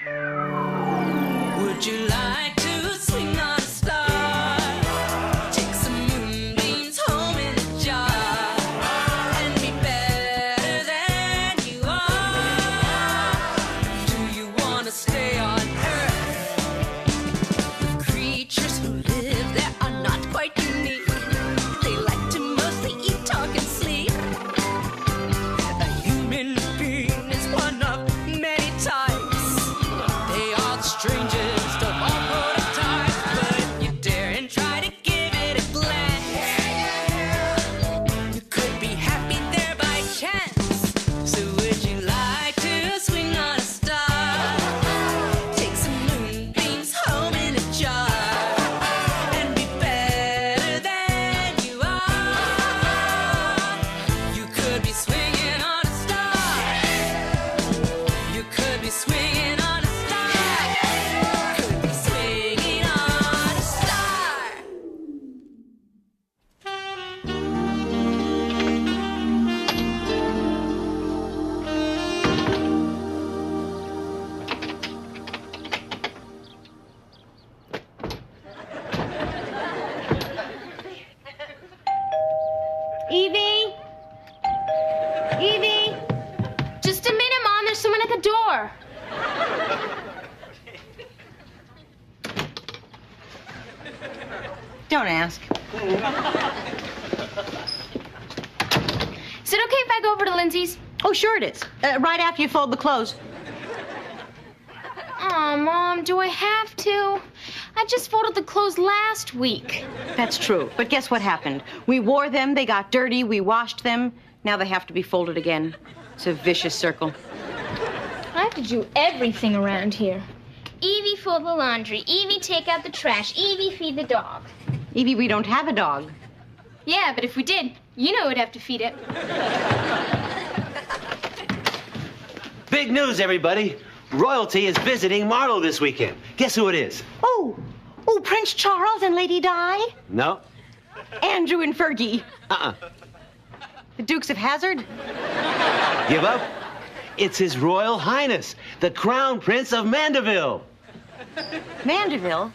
Would you like to swing on a star? Take some moonbeams home in a jar and be better than you are. Do you want to stay on Earth with creatures who live there are not quite unique? They like to mostly eat, talk, and sleep. A human being is one of many types. They are the strangest of all prototypes, but you dare and try to give it a glance. You could be happy there by chance. So would you like to swing on a star? Take some moonbeams home in a jar and be better than you are. You could be swinging on a star. You could be swinging on a star. Could be swinging on a star. Evie? Evie? Just a minute, Mom. There's someone at the door. Don't ask. Is it okay if I go over to Lindsay's? Oh, sure it is. Right after you fold the clothes. Aw, Mom, do I have to? I just folded the clothes last week. That's true. But guess what happened? We wore them, they got dirty, we washed them. Now they have to be folded again. It's a vicious circle. I have to do everything around here. Evie, fold the laundry. Evie, take out the trash. Evie, feed the dog. Evie, we don't have a dog. Yeah, but if we did, you know we'd have to feed it. Big news, everybody. Royalty is visiting Marlowe this weekend. Guess who it is? Oh, Prince Charles and Lady Di? No. Andrew and Fergie. Uh-uh. The Dukes of Hazzard? Give up? It's His Royal Highness, the Crown Prince of Mandeville. Mandeville?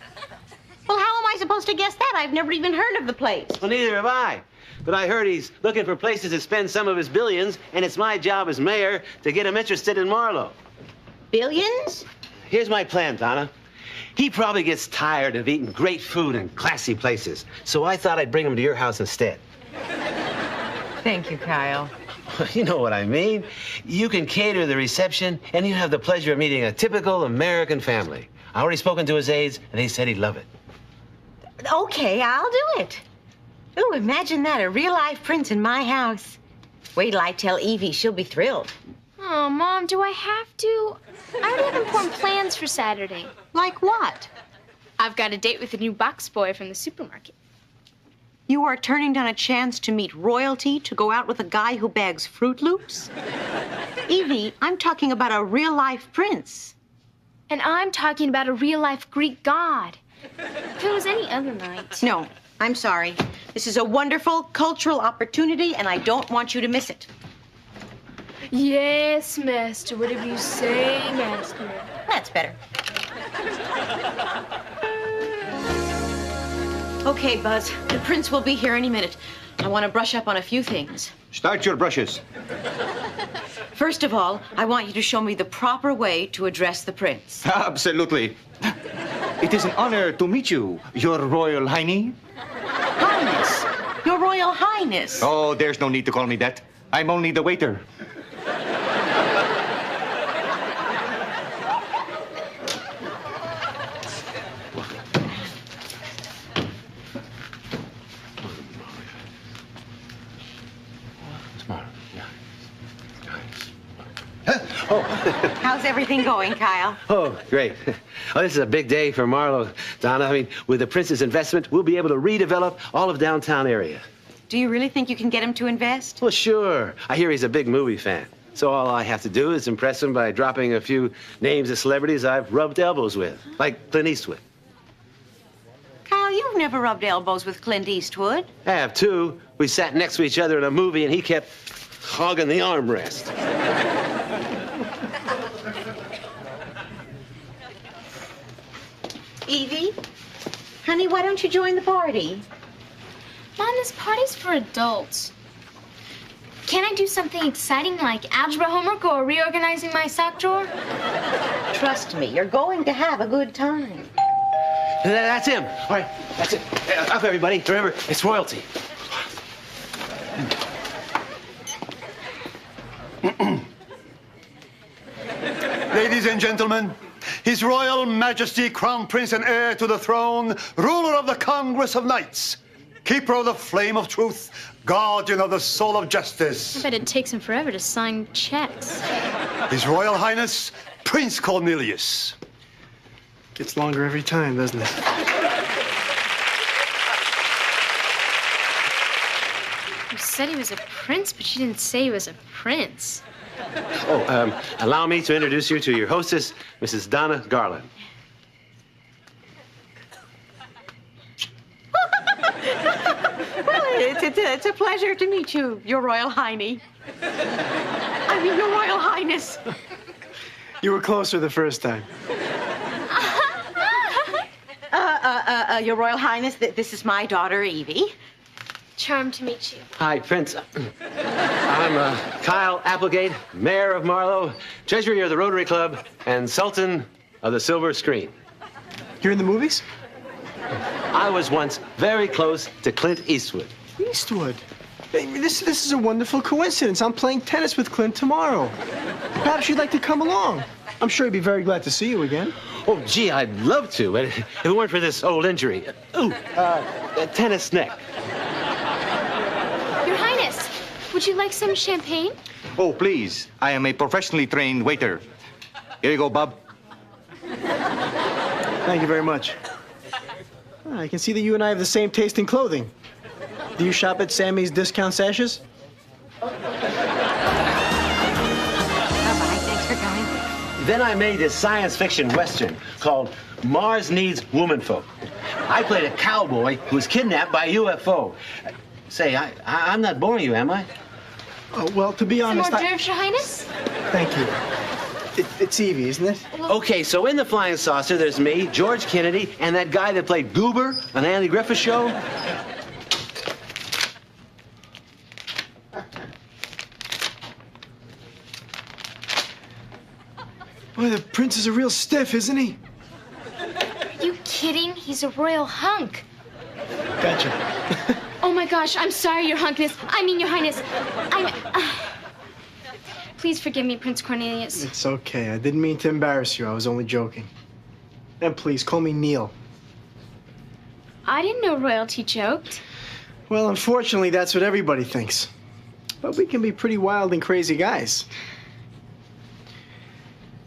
Well, how am I supposed to guess that? I've never even heard of the place. Well, neither have I. But I heard he's looking for places to spend some of his billions, and it's my job as mayor to get him interested in Marlowe. Billions? Here's my plan, Donna. He probably gets tired of eating great food in classy places, so I thought I'd bring him to your house instead. Thank you, Kyle. You know what I mean. You can cater the reception, and you have the pleasure of meeting a typical American family. I already spoken to his aides, and they said he'd love it. Okay, I'll do it. Ooh, imagine that, a real-life prince in my house. Wait till I tell Evie, she'll be thrilled. Oh, Mom, do I have to? I already have important plans for Saturday. Like what? I've got a date with a new box boy from the supermarket. You are turning down a chance to meet royalty to go out with a guy who bags Fruit Loops? Evie, I'm talking about a real-life prince. And I'm talking about a real-life Greek god. If it was any other night. No, I'm sorry. This is a wonderful cultural opportunity, and I don't want you to miss it. Yes, Master. Whatever you say, Master. That's better. Okay, Buzz. The prince will be here any minute. I want to brush up on a few things. Start your brushes. First of all, I want you to show me the proper way to address the prince. Absolutely. It is an honor to meet you, Your Royal Highness. Highness. Your Royal Highness. Oh, there's no need to call me that. I'm only the waiter. How's everything going, Kyle? Oh, great. Oh, this is a big day for Marlowe, Donna. I mean, with the prince's investment, we'll be able to redevelop all of downtown area. Do you really think you can get him to invest? Well, sure. I hear he's a big movie fan. So all I have to do is impress him by dropping a few names of celebrities I've rubbed elbows with, like Clint Eastwood. Kyle, you've never rubbed elbows with Clint Eastwood. I have too. We sat next to each other in a movie, and he kept hogging the armrest. Evie, honey, why don't you join the party? Mom, this party's for adults. Can't I do something exciting like algebra homework or reorganizing my sock drawer? Trust me, you're going to have a good time. That's him. All right, that's it. Up, everybody. Remember, it's royalty. Ladies and gentlemen, His Royal Majesty, Crown Prince and heir to the throne, ruler of the Congress of Knights, keeper of the flame of truth, guardian of the soul of justice. I bet it takes him forever to sign checks. His Royal Highness, Prince Cornelius. Gets longer every time, doesn't it? You said he was a prince, but you didn't say he was a prince. Oh, allow me to introduce you to your hostess, Mrs. Donna Garland. Well, it's a pleasure to meet you, Your Royal Highness. I mean, Your Royal Highness. You were closer the first time. Your Royal Highness, this is my daughter, Evie. Charmed to meet you. Hi, Prince. I'm Kyle Applegate, Mayor of Marlowe, Treasury of the Rotary Club, and Sultan of the Silver Screen. You're in the movies? I was once very close to Clint Eastwood. Eastwood. Hey, this is a wonderful coincidence. I'm playing tennis with Clint tomorrow. Perhaps you'd like to come along. I'm sure he'd be very glad to see you again. Oh, gee, I'd love to, but if it weren't for this old injury. Tennis neck. Your Highness, would you like some champagne? Oh, please. I am a professionally trained waiter. Here you go, Bob. Thank you very much. I can see that you and I have the same taste in clothing. Do you shop at Sammy's Discount Sashes? Bye-bye. Thanks for coming. Then I made this science fiction western called Mars Needs Womanfolk. I played a cowboy who was kidnapped by a UFO. Say, I'm not boring you, am I? Oh, well, to be Some honest, hors d'oeuvres, Your Highness? Thank you. It's Evie, isn't it? Okay, so in the flying saucer, there's me, George Kennedy, and that guy that played Goober on the Andy Griffith Show. Boy, the prince is a real stiff, isn't he? Are you kidding? He's a royal hunk. Gotcha. Oh my gosh, I'm sorry, Your Highness. Your Highness. Please forgive me, Prince Cornelius. It's okay. I didn't mean to embarrass you. I was only joking. And please, call me Neil. I didn't know royalty joked. Well, unfortunately, that's what everybody thinks. But we can be pretty wild and crazy guys.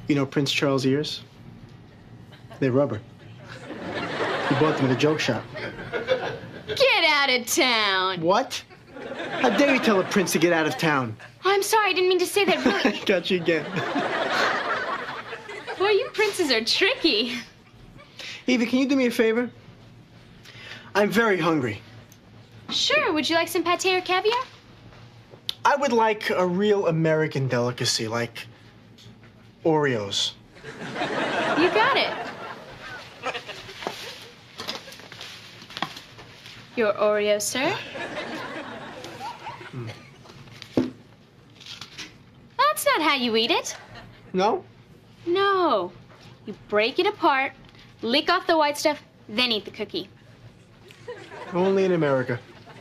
You know Prince Charles' ears? They're rubber. He bought them at a joke shop. Get out of town. What? How dare you tell a prince to get out of town? I'm sorry, I didn't mean to say that really. Got you again. Boy, you princes are tricky. Evie, can you do me a favor? I'm very hungry. Sure, would you like some pate or caviar? I would like a real American delicacy, like Oreos. You got it. Your Oreo, sir. That's not how you eat it. No? No. You break it apart, lick off the white stuff, then eat the cookie. Only in America.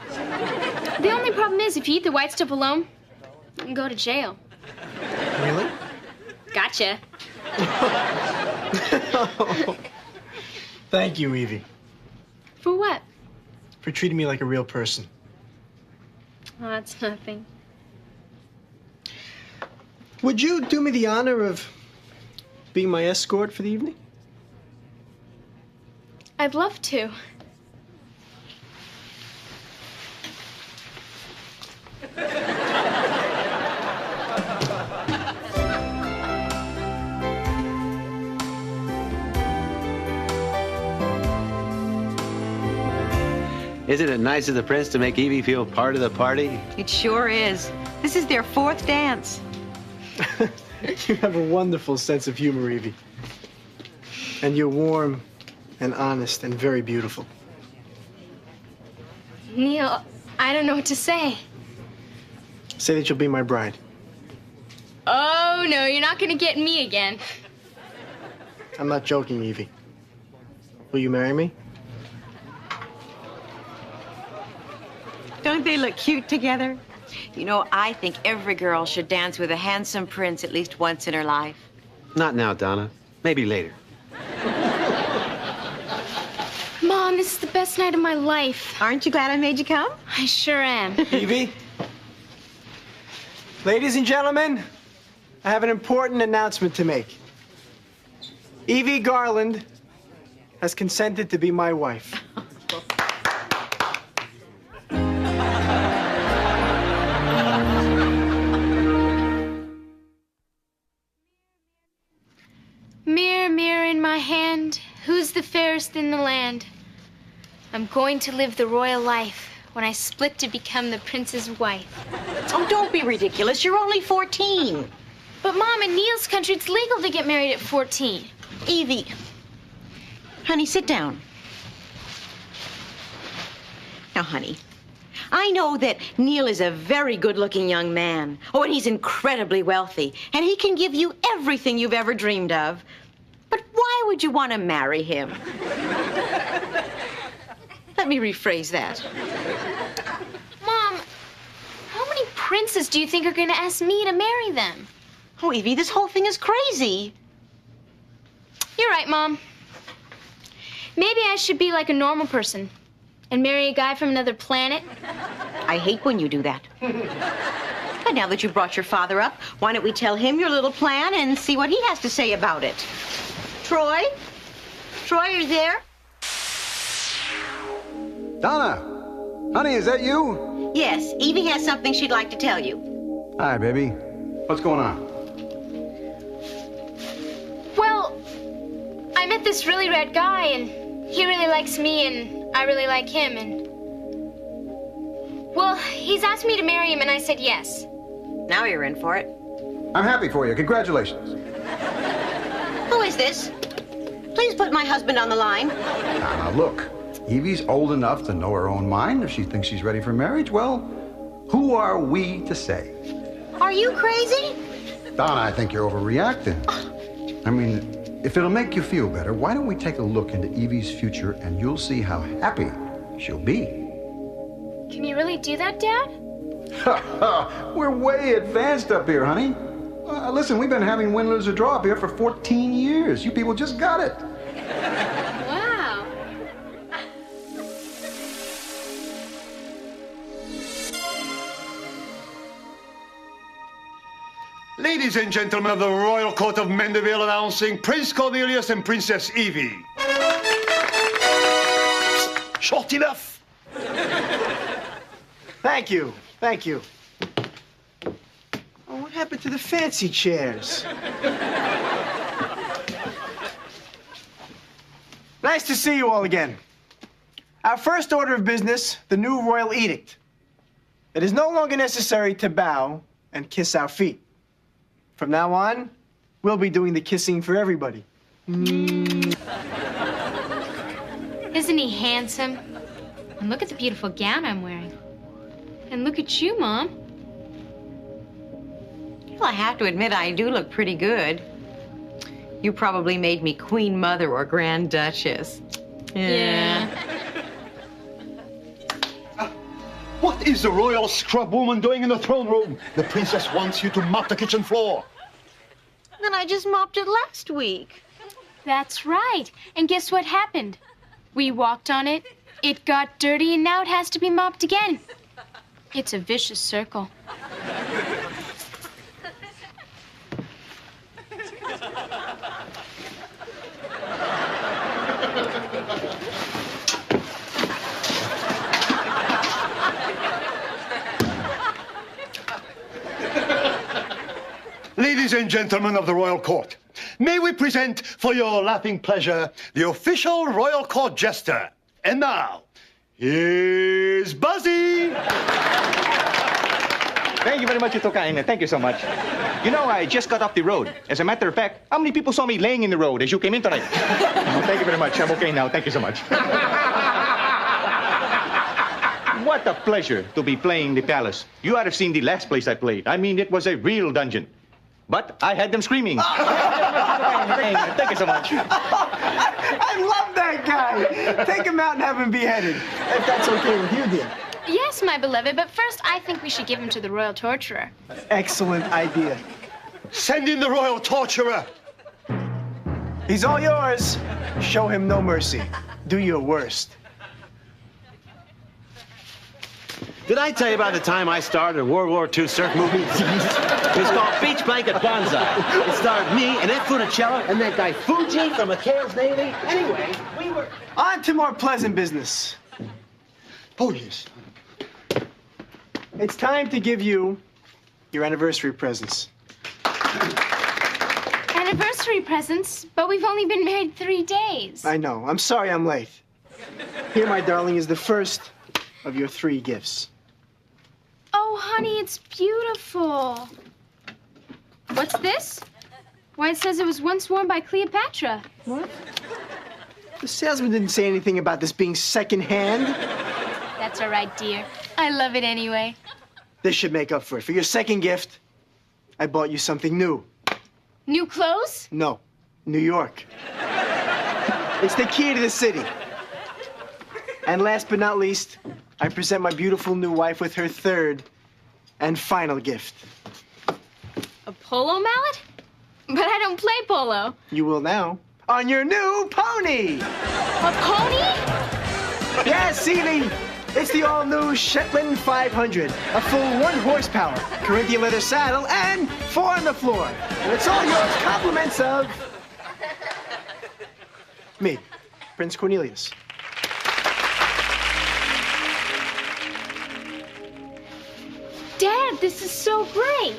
The only problem is if you eat the white stuff alone, you can go to jail. Really? Gotcha. Thank you, Evie, For what? for treating me like a real person. Oh, that's nothing. Would you do me the honor of being my escort for the evening? I'd love to. Isn't it nice of the prince to make Evie feel part of the party? It sure is. This is their fourth dance. You have a wonderful sense of humor, Evie. And your warm, and honest and very beautiful. Neil, I don't know what to say. Say that you'll be my bride. Oh, no, you're not going to get me again. I'm not joking, Evie. Will you marry me? Don't they look cute together? You know, I think every girl should dance with a handsome prince at least once in her life. Not now, Donna. Maybe later. Mom, this is the best night of my life. Aren't you glad I made you come? I sure am. Evie? Ladies and gentlemen, I have an important announcement to make. Evie Garland has consented to be my wife. Mirror, mirror in my hand, who's the fairest in the land? I'm going to live the royal life when I split to become the prince's wife. Oh, don't be ridiculous. You're only 14. But Mom, in Neil's country, it's legal to get married at 14. Evie. Honey, sit down. Now, honey, I know that Neil is a very good-looking young man. Oh, and he's incredibly wealthy. And he can give you everything you've ever dreamed of. But why would you want to marry him? Let me rephrase that. Mom, how many princes do you think are going to ask me to marry them? Oh, Evie, this whole thing is crazy. You're right, Mom. Maybe I should be like a normal person and marry a guy from another planet. I hate when you do that. But now that you brought your father up, why don't we tell him your little plan and see what he has to say about it? Troy? Troy, are you there? Donna, honey, is that you? Yes, Evie has something she'd like to tell you. Hi, baby. What's going on? Well, I met this really rad guy, and he really likes me, and I really like him, and... Well, he's asked me to marry him, and I said yes. Now you're in for it. I'm happy for you. Congratulations. Who is this? Please put my husband on the line. Now, look. Evie's old enough to know her own mind. If she thinks she's ready for marriage, well, who are we to say? Are you crazy? Donna, I think you're overreacting. I mean, if it'll make you feel better, why don't we take a look into Evie's future and you'll see how happy she'll be. Can you really do that, Dad? We're way advanced up here, honey. Listen, we've been having win, lose, or draw up here for 14 years. You people just got it. Wow. Ladies and gentlemen of the Royal Court of Mendeville, announcing Prince Cornelius and Princess Evie. Short enough. Thank you. Thank you. Oh, what happened to the fancy chairs? Nice to see you all again. Our first order of business, the new royal edict. It is no longer necessary to bow and kiss our feet. From now on, we'll be doing the kissing for everybody. Isn't he handsome? And look at the beautiful gown I'm wearing. And look at you, Mom. Well, I have to admit, I do look pretty good. You probably made me Queen Mother or Grand Duchess. Yeah. What is the royal scrub woman doing in the throne room? The princess wants you to mop the kitchen floor. Then I just mopped it last week. That's right. And guess what happened? We walked on it, it got dirty, and now it has to be mopped again. It's a vicious circle. Ladies and gentlemen of the royal court, may we present for your laughing pleasure the official royal court jester. And now, here's Buzzy. Thank you very much, Ito Kain. Thank you so much. You know, I just got off the road. As a matter of fact, how many people saw me laying in the road as you came in tonight? Oh, thank you very much. I'm okay now. Thank you so much. What a pleasure to be playing the Palace. You ought to have seen the last place I played. I mean, it was a real dungeon. But I had them screaming. Thank you so much. I love that guy. Take him out and have him beheaded, if that's okay with you, dear. Yes, my beloved, but first I think we should give him to the royal torturer. Excellent idea. Send in the royal torturer. He's all yours. Show him no mercy. Do your worst. Did I tell you about the time I started a World War II surf movie? It was called Beach Blanket Banzai. It starred me and Ed Funicello and that guy Fuji from McHale's Navy. Anyway, we were... On to more pleasant business. Oh, yes. It's time to give you your anniversary presents. Anniversary presents, but we've only been married 3 days. I know. I'm sorry I'm late. Here, my darling, is the first of your 3 gifts. Oh, honey, it's beautiful. What's this? Why, it says it was once worn by Cleopatra. What? The salesman didn't say anything about this being secondhand. That's all right, dear. I love it anyway. This should make up for it. For your second gift, I bought you something new. New clothes? No, New York. It's the key to the city. And last but not least, I present my beautiful new wife with her third and final gift. A polo mallet? But I don't play polo. You will now. On your new pony! A pony? Yes, Evie! It's the all-new Shetland 500. A full 1 horsepower, Corinthian leather saddle, and 4 on the floor. And it's all yours, compliments of... me, Prince Cornelius. Dad, this is so great.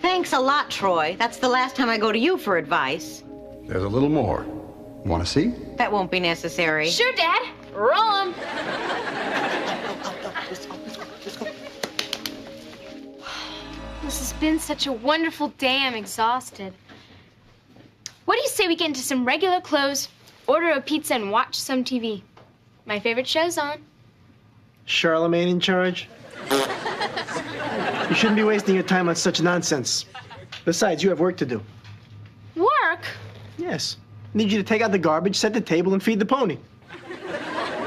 Thanks a lot, Troy. That's the last time I go to you for advice. There's a little more. Want to see? That won't be necessary. Sure, Dad. Roll 'em. This has been such a wonderful day. I'm exhausted. What do you say we get into some regular clothes, order a pizza, and watch some TV? My favorite show's on. Charlemagne in charge? You shouldn't be wasting your time on such nonsense. Besides, you have work to do. Work? Yes. I need you to take out the garbage, set the table, and feed the pony.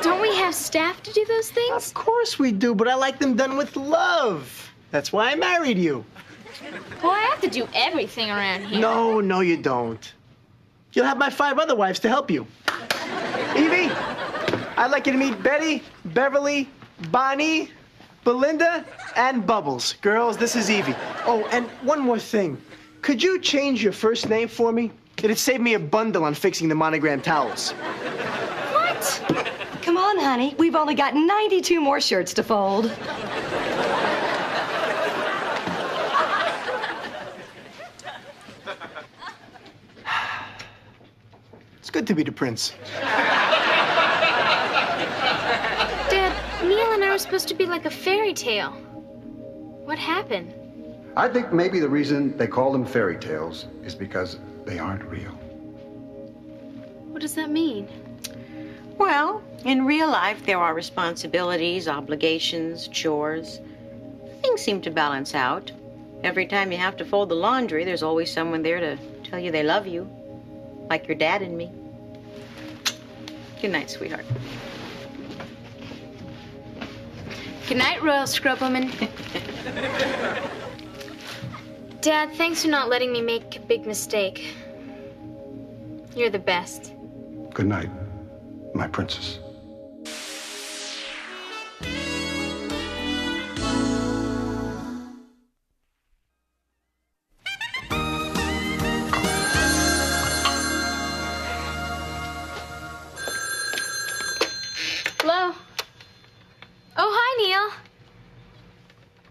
Don't we have staff to do those things? Of course we do, but I like them done with love. That's why I married you. Well, I have to do everything around here. No, you don't. You'll have my 5 other wives to help you. Evie, I'd like you to meet Betty, Beverly, Bonnie, Belinda, and Bubbles. Girls, this is Evie. Oh, and one more thing. Could you change your first name for me? It'd save me a bundle on fixing the monogram towels. What? Come on, honey. We've only got 92 more shirts to fold. It's good to be the prince. Dad, Neil and I were supposed to be like a fairy tale. What happened? I think maybe the reason they call them fairy tales is because they aren't real. What does that mean? Well, in real life, there are responsibilities, obligations, chores. Things seem to balance out. Every time you have to fold the laundry, there's always someone there to tell you they love you. Like your dad and me. Good night, sweetheart. Good night, Royal Scrubwoman. Dad, thanks for not letting me make a big mistake. You're the best. Good night, my princess. Hello? Oh, hi, Neil.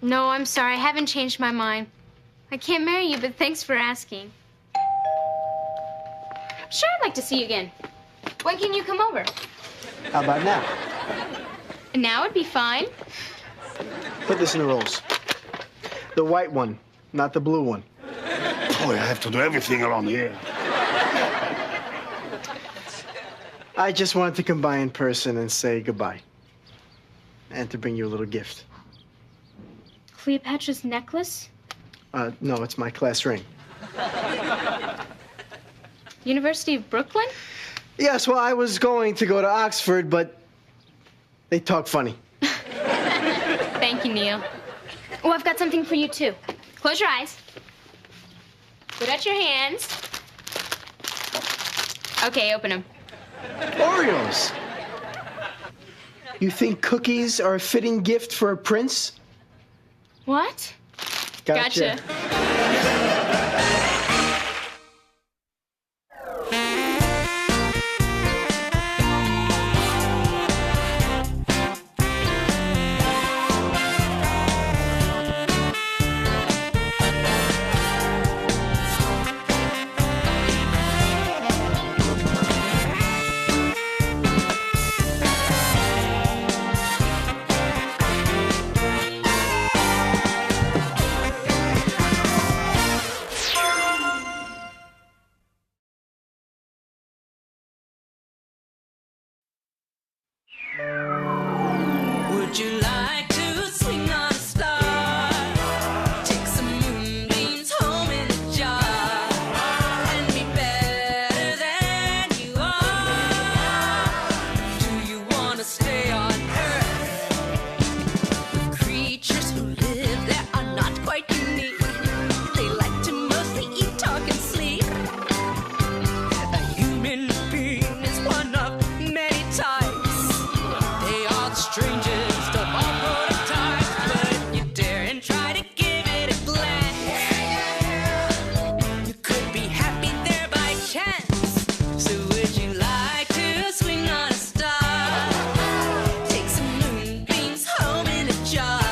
No, I'm sorry. I haven't changed my mind. I can't marry you, but thanks for asking. Sure, I'd like to see you again. When can you come over? How about now? Now would be fine. Put this in the rolls. The white one, not the blue one. Boy, I have to do everything around here. I just wanted to come by in person and say goodbye. And to bring you a little gift. Cleopatra's necklace? No, it's my class ring. University of Brooklyn? Yes, well, I was going to go to Oxford, but they talk funny. Thank you, Neil. Oh, I've got something for you, too. Close your eyes. Put out your hands. Okay, open them. Oreos! You think cookies are a fitting gift for a prince? What? Gotcha. Would you like to swing on a star? Take some moonbeams home in a jar and be better than you are. Do you want to stay on Earth with creatures who live there are not quite unique? They like to mostly eat, talk, and sleep. A human being is one of many types. They are the strangest of all prototypes, but you dare and try to give it a glance. You could be happy there by chance. So would you like to swing on a star? Take some moonbeams home in a jar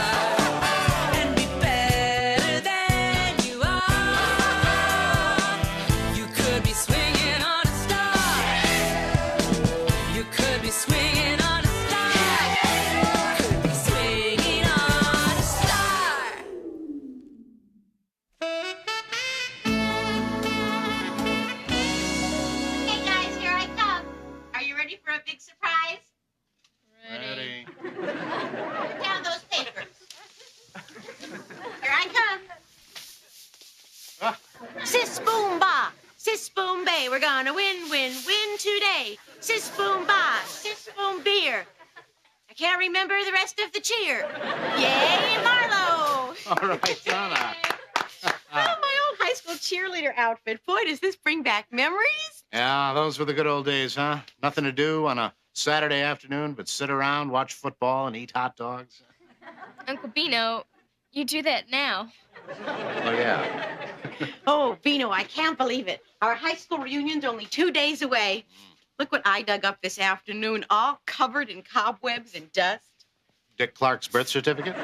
and be better than you are. You could be swinging on a star. You could be swinging on a star. Could be swinging on a star. Hey guys, here I come. Are you ready for a big surprise? Ready. Put down those papers. Here I come. Sis boom ba, sis boom bay. We're gonna win, win, win today. Sis boom ba, sis boom beer. I can't remember the rest of the cheer. Yay, Marlowe! All right, Donna. Oh, my old high school cheerleader outfit. Boy, does this bring back memories. Yeah, those were the good old days, huh? Nothing to do on a Saturday afternoon but sit around, watch football, and eat hot dogs. Uncle Bino, you do that now. Oh, yeah. Oh, Bino, I can't believe it. Our high school reunion's only 2 days away. Look what I dug up this afternoon, all covered in cobwebs and dust. Dick Clark's birth certificate?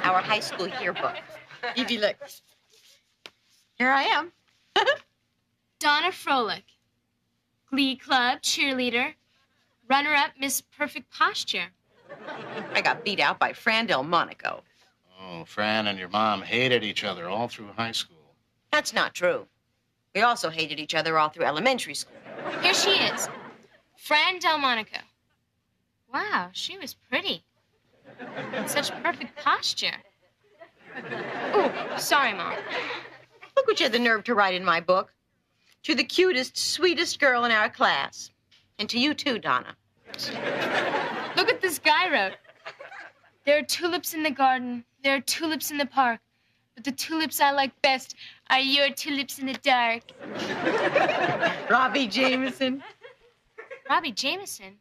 Our high school yearbook. Evie, look. Here I am. Donna Froelich. Glee Club, cheerleader. Runner-up, Miss Perfect Posture. I got beat out by Fran Del Monaco. Oh, Fran and your mom hated each other all through high school. That's not true. We also hated each other all through elementary school. Here she is. Fran Delmonico. Wow, she was pretty. Such perfect posture. Ooh, sorry, Mom. Look what you had the nerve to write in my book. To the cutest, sweetest girl in our class. And to you, too, Donna. Look what this guy wrote. There are tulips in the garden. There are tulips in the park. But the tulips I like best are your tulips in the dark. Robbie Jameson. Robbie Jameson?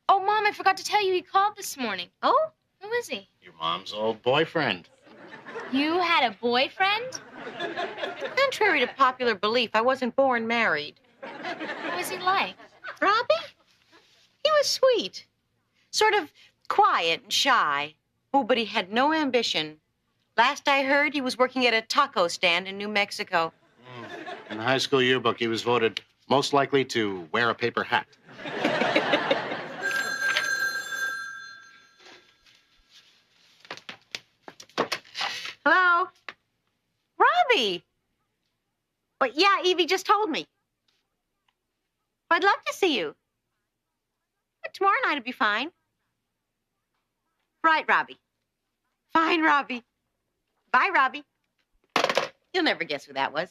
Oh, Mom, I forgot to tell you he called this morning. Oh? Who is he? Your mom's old boyfriend. You had a boyfriend? Contrary to popular belief, I wasn't born married. What was he like? Robbie? He was sweet. Sort of quiet and shy. Oh, but he had no ambition. Last I heard, he was working at a taco stand in New Mexico. In the high school yearbook, he was voted most likely to wear a paper hat. really? But yeah, Evie just told me. I'd love to see you. But tomorrow night would be fine. Right, Robbie. Fine, Robbie. Bye, Robbie. You'll never guess who that was.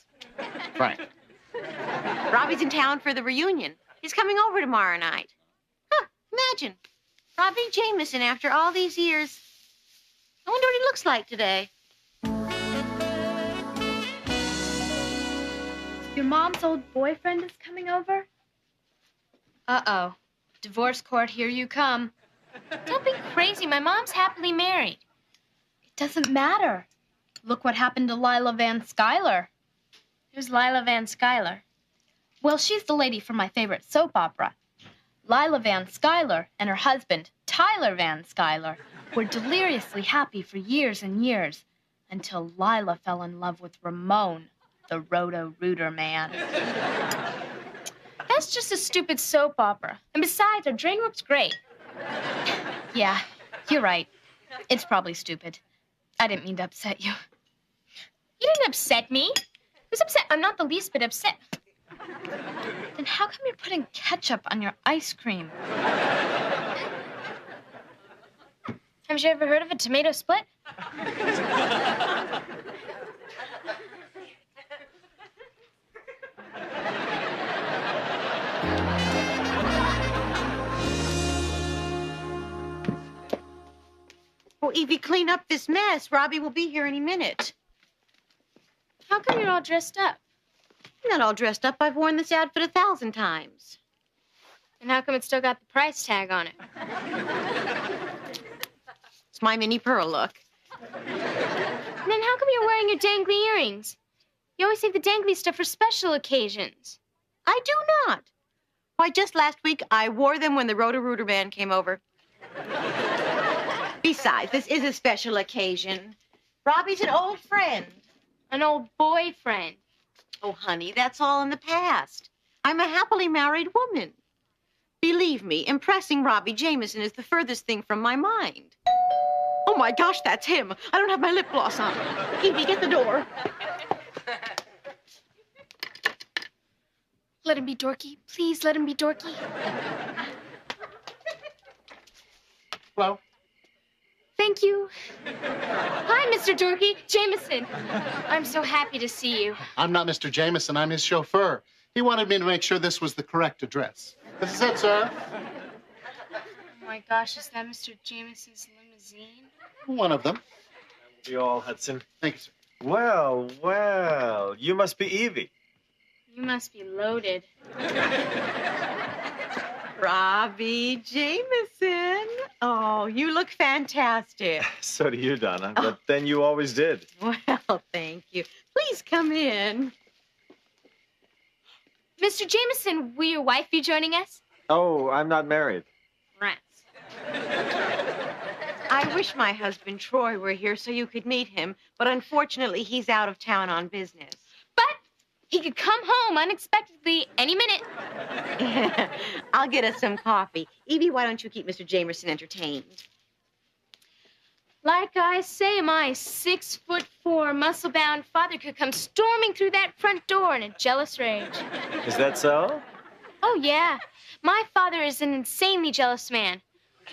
Frank. Robbie's in town for the reunion. He's coming over tomorrow night. Huh, imagine. Robbie Jameson after all these years. I wonder what he looks like today. Your mom's old boyfriend is coming over? Uh-oh. Divorce court, here you come. Don't be crazy. My mom's happily married. It doesn't matter. Look what happened to Lila Van Skyler. Who's Lila Van Skyler? Well, she's the lady from my favorite soap opera. Lila Van Skyler and her husband, Tyler Van Skyler, were deliriously happy for years and years until Lila fell in love with Ramon, the Roto-Rooter man. That's just a stupid soap opera. And besides, our drain works great. Yeah, you're right. It's probably stupid. I didn't mean to upset you. You didn't upset me. Who's upset? I'm not the least bit upset. Then how come you're putting ketchup on your ice cream? Have you ever heard of a tomato split? Oh, Evie, clean up this mess. Robbie will be here any minute. How come you're all dressed up? I'm not all dressed up. I've worn this outfit 1,000 times. And how come it's still got the price tag on it? It's my Minnie Pearl look. And then how come you're wearing your dangly earrings? You always save the dangly stuff for special occasions. I do not. Why, just last week, I wore them when the Roto-Rooter man came over. Besides, this is a special occasion. Robbie's an old friend. An old boyfriend. Oh, honey, that's all in the past. I'm a happily married woman. Believe me, impressing Robbie Jameson is the furthest thing from my mind. Oh, my gosh, that's him. I don't have my lip gloss on. Evie, get the door. Let him be dorky. Please let him be dorky. Hello. Thank you. Hi, Mr. Dorky. Jameson. I'm so happy to see you. I'm not Mr. Jameson. I'm his chauffeur. He wanted me to make sure this was the correct address. This is it, sir. Oh, my gosh. Is that Mr. Jameson's limousine? One of them. You all, Hudson. Thank you, sir. Well, well, you must be Evie. You must be loaded. Robbie Jameson. Oh, you look fantastic. So do you, Donna. But then you always did. Well, thank you. Please come in. Mr. Jameson, will your wife be joining us? Oh, I'm not married. Rats. I wish my husband Troy were here so you could meet him, but unfortunately he's out of town on business. But he could come home unexpectedly any minute. I'll get us some coffee. Evie, why don't you keep Mr. Jamerson entertained? Like I say, my 6'4" muscle-bound father could come storming through that front door in a jealous rage. Is that so? Oh, yeah. My father is an insanely jealous man.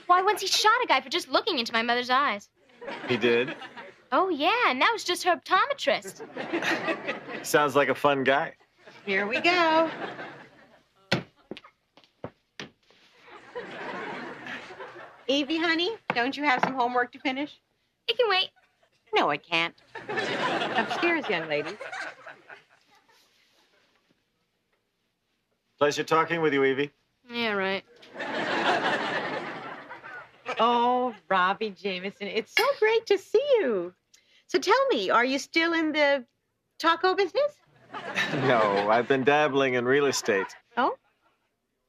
Why, once he shot a guy for just looking into my mother's eyes. He did? Oh, yeah, and that was just her optometrist. Sounds like a fun guy. Here we go. Evie, honey, don't you have some homework to finish? It can wait. No, it can't. Upstairs, young lady. Pleasure talking with you, Evie. Yeah, right. Oh, Robbie Jameson, it's so great to see you. So tell me, are you still in the taco business? No, I've been dabbling in real estate. Oh?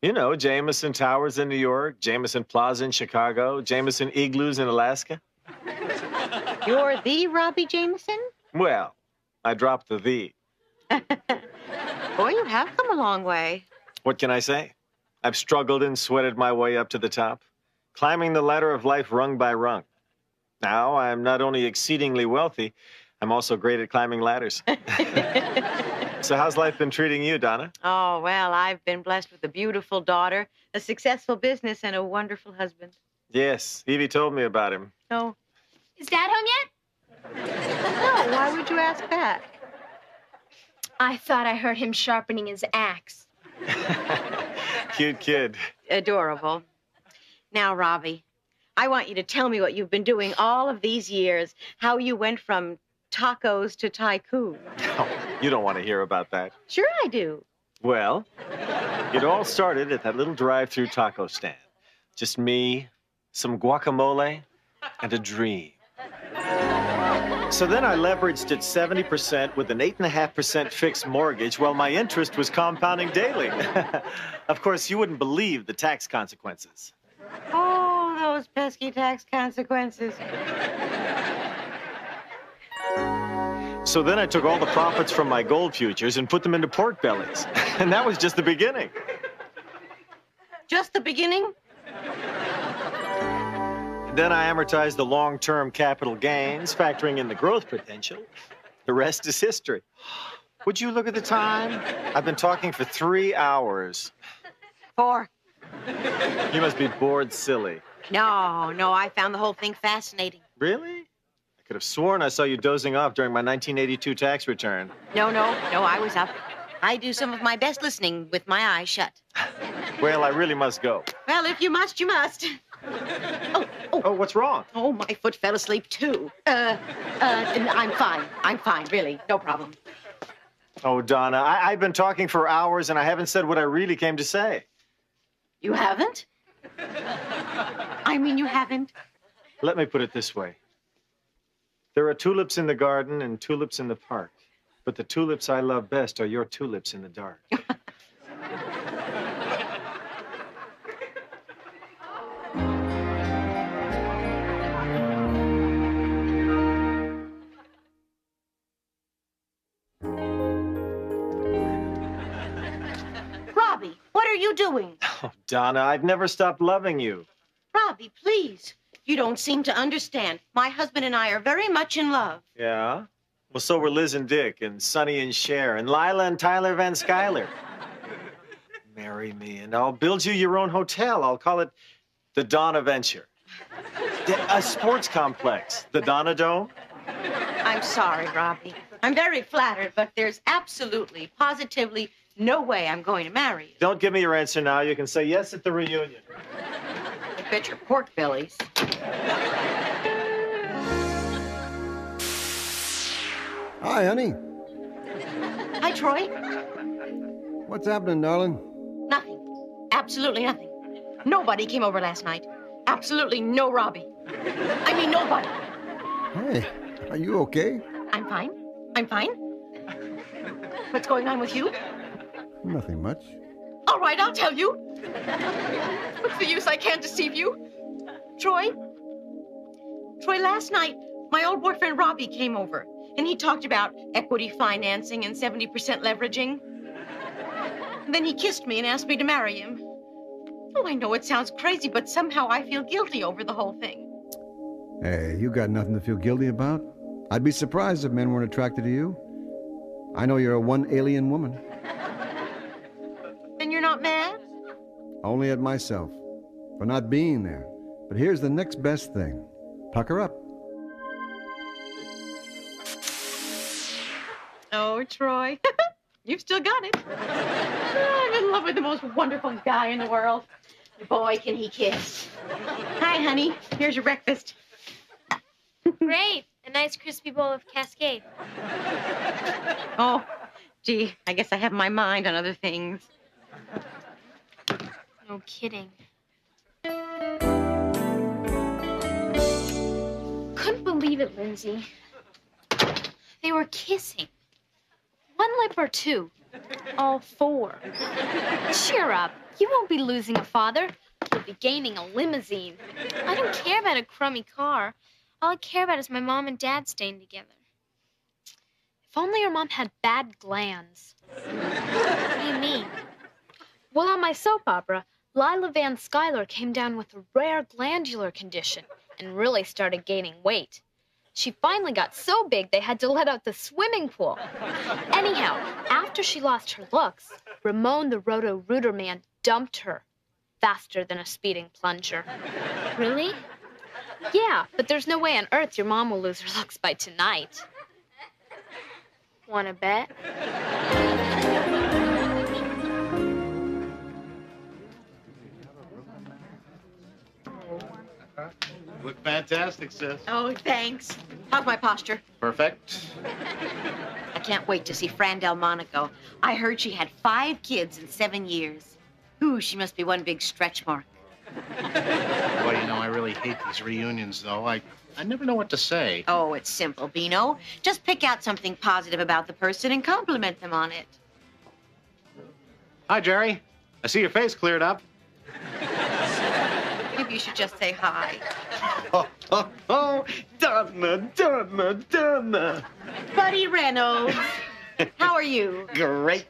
You know, Jameson Towers in New York, Jameson Plaza in Chicago, Jameson Igloos in Alaska. You're the Robbie Jameson? Well, I dropped the "the." Boy, you have come a long way. What can I say? I've struggled and sweated my way up to the top, climbing the ladder of life rung by rung. Now I'm not only exceedingly wealthy, I'm also great at climbing ladders. So how's life been treating you, Donna? Oh, well, I've been blessed with a beautiful daughter, a successful business, and a wonderful husband. Yes, Evie told me about him. Oh. Is Dad home yet? No, why would you ask that? I thought I heard him sharpening his axe. Cute kid. Adorable. Now, Robbie, I want you to tell me what you've been doing all of these years, how you went from tacos to tycoon. Oh, you don't want to hear about that. Sure I do. Well, it all started at that little drive-through taco stand. Just me, some guacamole, and a dream. So then I leveraged at 70% with an 8.5% fixed mortgage while my interest was compounding daily. Of course, you wouldn't believe the tax consequences. Oh, those pesky tax consequences. So then I took all the profits from my gold futures and put them into pork bellies. And that was just the beginning. Just the beginning? Then I amortized the long-term capital gains, factoring in the growth potential. The rest is history. Would you look at the time? I've been talking for 3 hours. 4. You must be bored silly. No, I found the whole thing fascinating. Really? I could have sworn I saw you dozing off during my 1982 tax return. No, I was up. I do some of my best listening with my eyes shut. Well, I really must go. Well, if you must, you must. Oh, what's wrong? Oh, my foot fell asleep, too. I'm fine, really. No problem. Oh, Donna, I've been talking for hours and I haven't said what I really came to say. You haven't? I mean, you haven't? Let me put it this way. There are tulips in the garden and tulips in the park. But the tulips I love best are your tulips in the dark. Robbie, what are you doing? Oh, Donna, I've never stopped loving you. Robbie, please. You don't seem to understand. My husband and I are very much in love. Yeah? Well, so were Liz and Dick, and Sonny and Cher, and Lila and Tyler Van Skyler. Marry me, and I'll build you your own hotel. I'll call it the Donna Venture. A sports complex, the Donna Dome. I'm sorry, Robbie. I'm very flattered, but there's absolutely, positively no way I'm going to marry you. Don't give me your answer now. You can say yes at the reunion. I bet your pork bellies. Hi, honey. Hi, Troy. What's happening, darling? Nothing. Absolutely nothing. Nobody came over last night. Absolutely no Robbie. I mean, nobody. Hey, are you okay? I'm fine. What's going on with you? Nothing much. All right, I'll tell you. What's the use? I can't deceive you. Troy, last night, my old boyfriend Robbie came over, and he talked about equity financing and 70% leveraging. And then he kissed me and asked me to marry him. Oh, I know it sounds crazy, but somehow I feel guilty over the whole thing. Hey, you got nothing to feel guilty about. I'd be surprised if men weren't attracted to you. I know you're a one alien woman. And you're not mad? Only at myself for not being there. But here's the next best thing. Pucker up. Oh, Troy, you've still got it. I'm in love with the most wonderful guy in the world. Boy, can he kiss. Hi, honey. Here's your breakfast. Great. A nice crispy bowl of Cascade. Oh, gee, I guess I have my mind on other things. No kidding. Couldn't believe it, Lindsay. They were kissing. 1 lip or 2? All 4. Cheer up. You won't be losing a father. You'll be gaining a limousine. I don't care about a crummy car. All I care about is my mom and dad staying together. If only your mom had bad glands. What do you mean? Well, on my soap opera, Lila Van Skyler came down with a rare glandular condition and really started gaining weight. She finally got so big they had to let out the swimming pool. Anyhow, after she lost her looks, Ramon the Roto-Rooter man dumped her faster than a speeding plunger. Really? Yeah, but there's no way on earth your mom will lose her looks by tonight. Wanna bet? Look fantastic, sis. Oh, thanks. How's my posture? Perfect. I can't wait to see Fran Delmonico. I heard she had 5 kids in 7 years. Ooh, she must be one big stretch mark. Well, you know, I really hate these reunions, though. I never know what to say. Oh, it's simple, Bino. Just pick out something positive about the person and compliment them on it. Hi, Jerry. I see your face cleared up. Maybe you should just say hi. Oh, Donna. Buddy Reynolds, how are you? Great.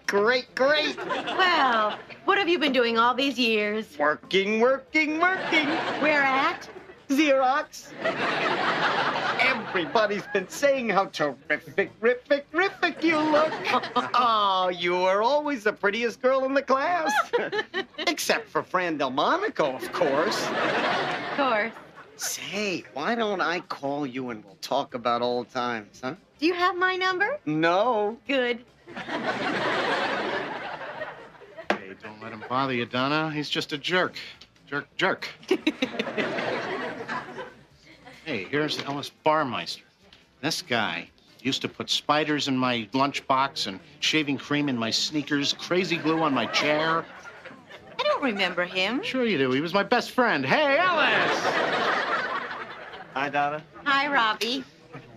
Well, what have you been doing all these years? Working. Where at? Xerox. Everybody's been saying how terrific you look. Oh, you were always the prettiest girl in the class. Except for Fran Delmonico, of course. Of course. Say, why don't I call you and we'll talk about old times, huh? Do you have my number? No. Good. Hey, don't let him bother you, Donna. He's just a jerk. Jerk. Hey, here's Ellis Barmeister. This guy used to put spiders in my lunchbox and shaving cream in my sneakers, crazy glue on my chair. I don't remember him. Sure you do. He was my best friend. Hey, Ellis! Hi, Donna. Hi, Robbie.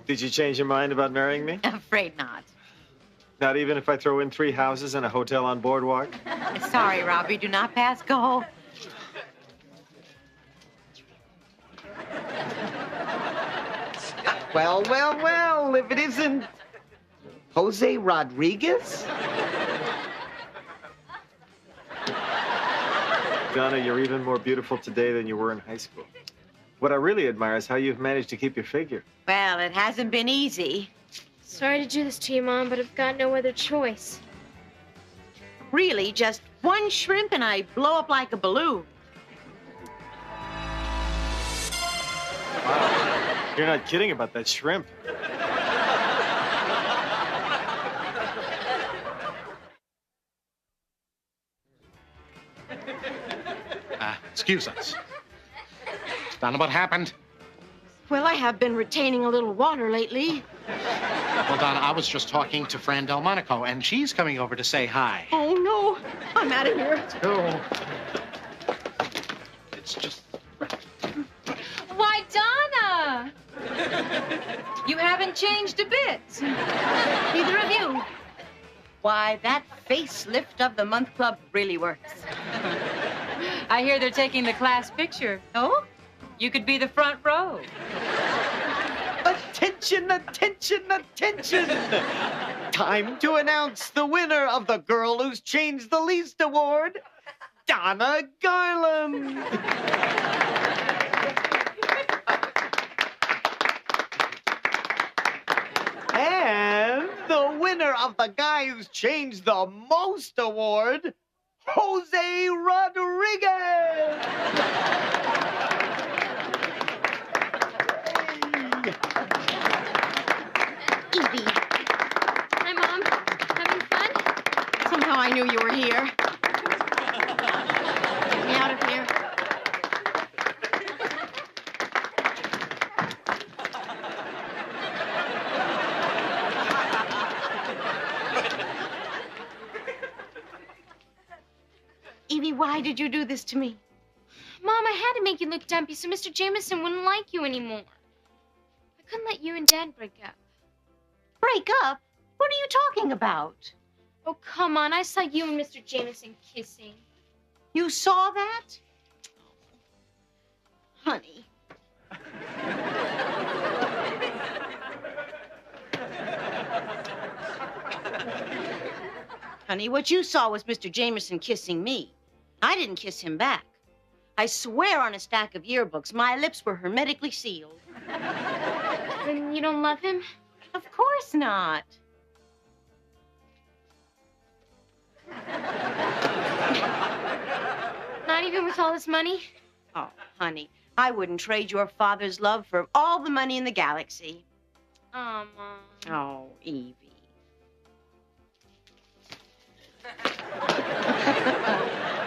Did you change your mind about marrying me? Afraid not. Not even if I throw in 3 houses and a hotel on Boardwalk? Sorry, Robbie. Do not pass go. Well, if it isn't Jose Rodriguez? Donna, you're even more beautiful today than you were in high school. What I really admire is how you've managed to keep your figure. Well, it hasn't been easy. Sorry to do this to you, Mom, but I've got no other choice. Really, just one shrimp and I blow up like a balloon. Wow. You're not kidding about that shrimp. Excuse us. Donna, what happened? Well, I have been retaining a little water lately. Well, Donna, I was just talking to Fran Delmonico, and she's coming over to say hi. Oh, no. I'm out of here. Oh. It's just... Why, Donna! You haven't changed a bit. Neither of you. Why, that facelift of the month club really works. I hear they're taking the class picture. Oh? You could be the front row. Attention! Time to announce the winner of the Girl Who's Changed the Least Award, Donna Garland. And the winner of the Guy Who's Changed the Most Award, Jose Rodriguez. Evie. Hi, Mom. Having fun? Somehow I knew you were here. Get me out of here. Evie, why did you do this to me? Mom, I had to make you look dumpy so Mr. Jameson wouldn't like you anymore. I couldn't let you and Dad break up. Break up? What are you talking about? Oh, come on. I saw you and Mr. Jameson kissing. You saw that? Honey. Honey, what you saw was Mr. Jameson kissing me. I didn't kiss him back. I swear on a stack of yearbooks, my lips were hermetically sealed. Then you don't love him? Of course not. Not even with all this money? Oh, honey, I wouldn't trade your father's love for all the money in the galaxy. Oh, Mom. Oh, Evie.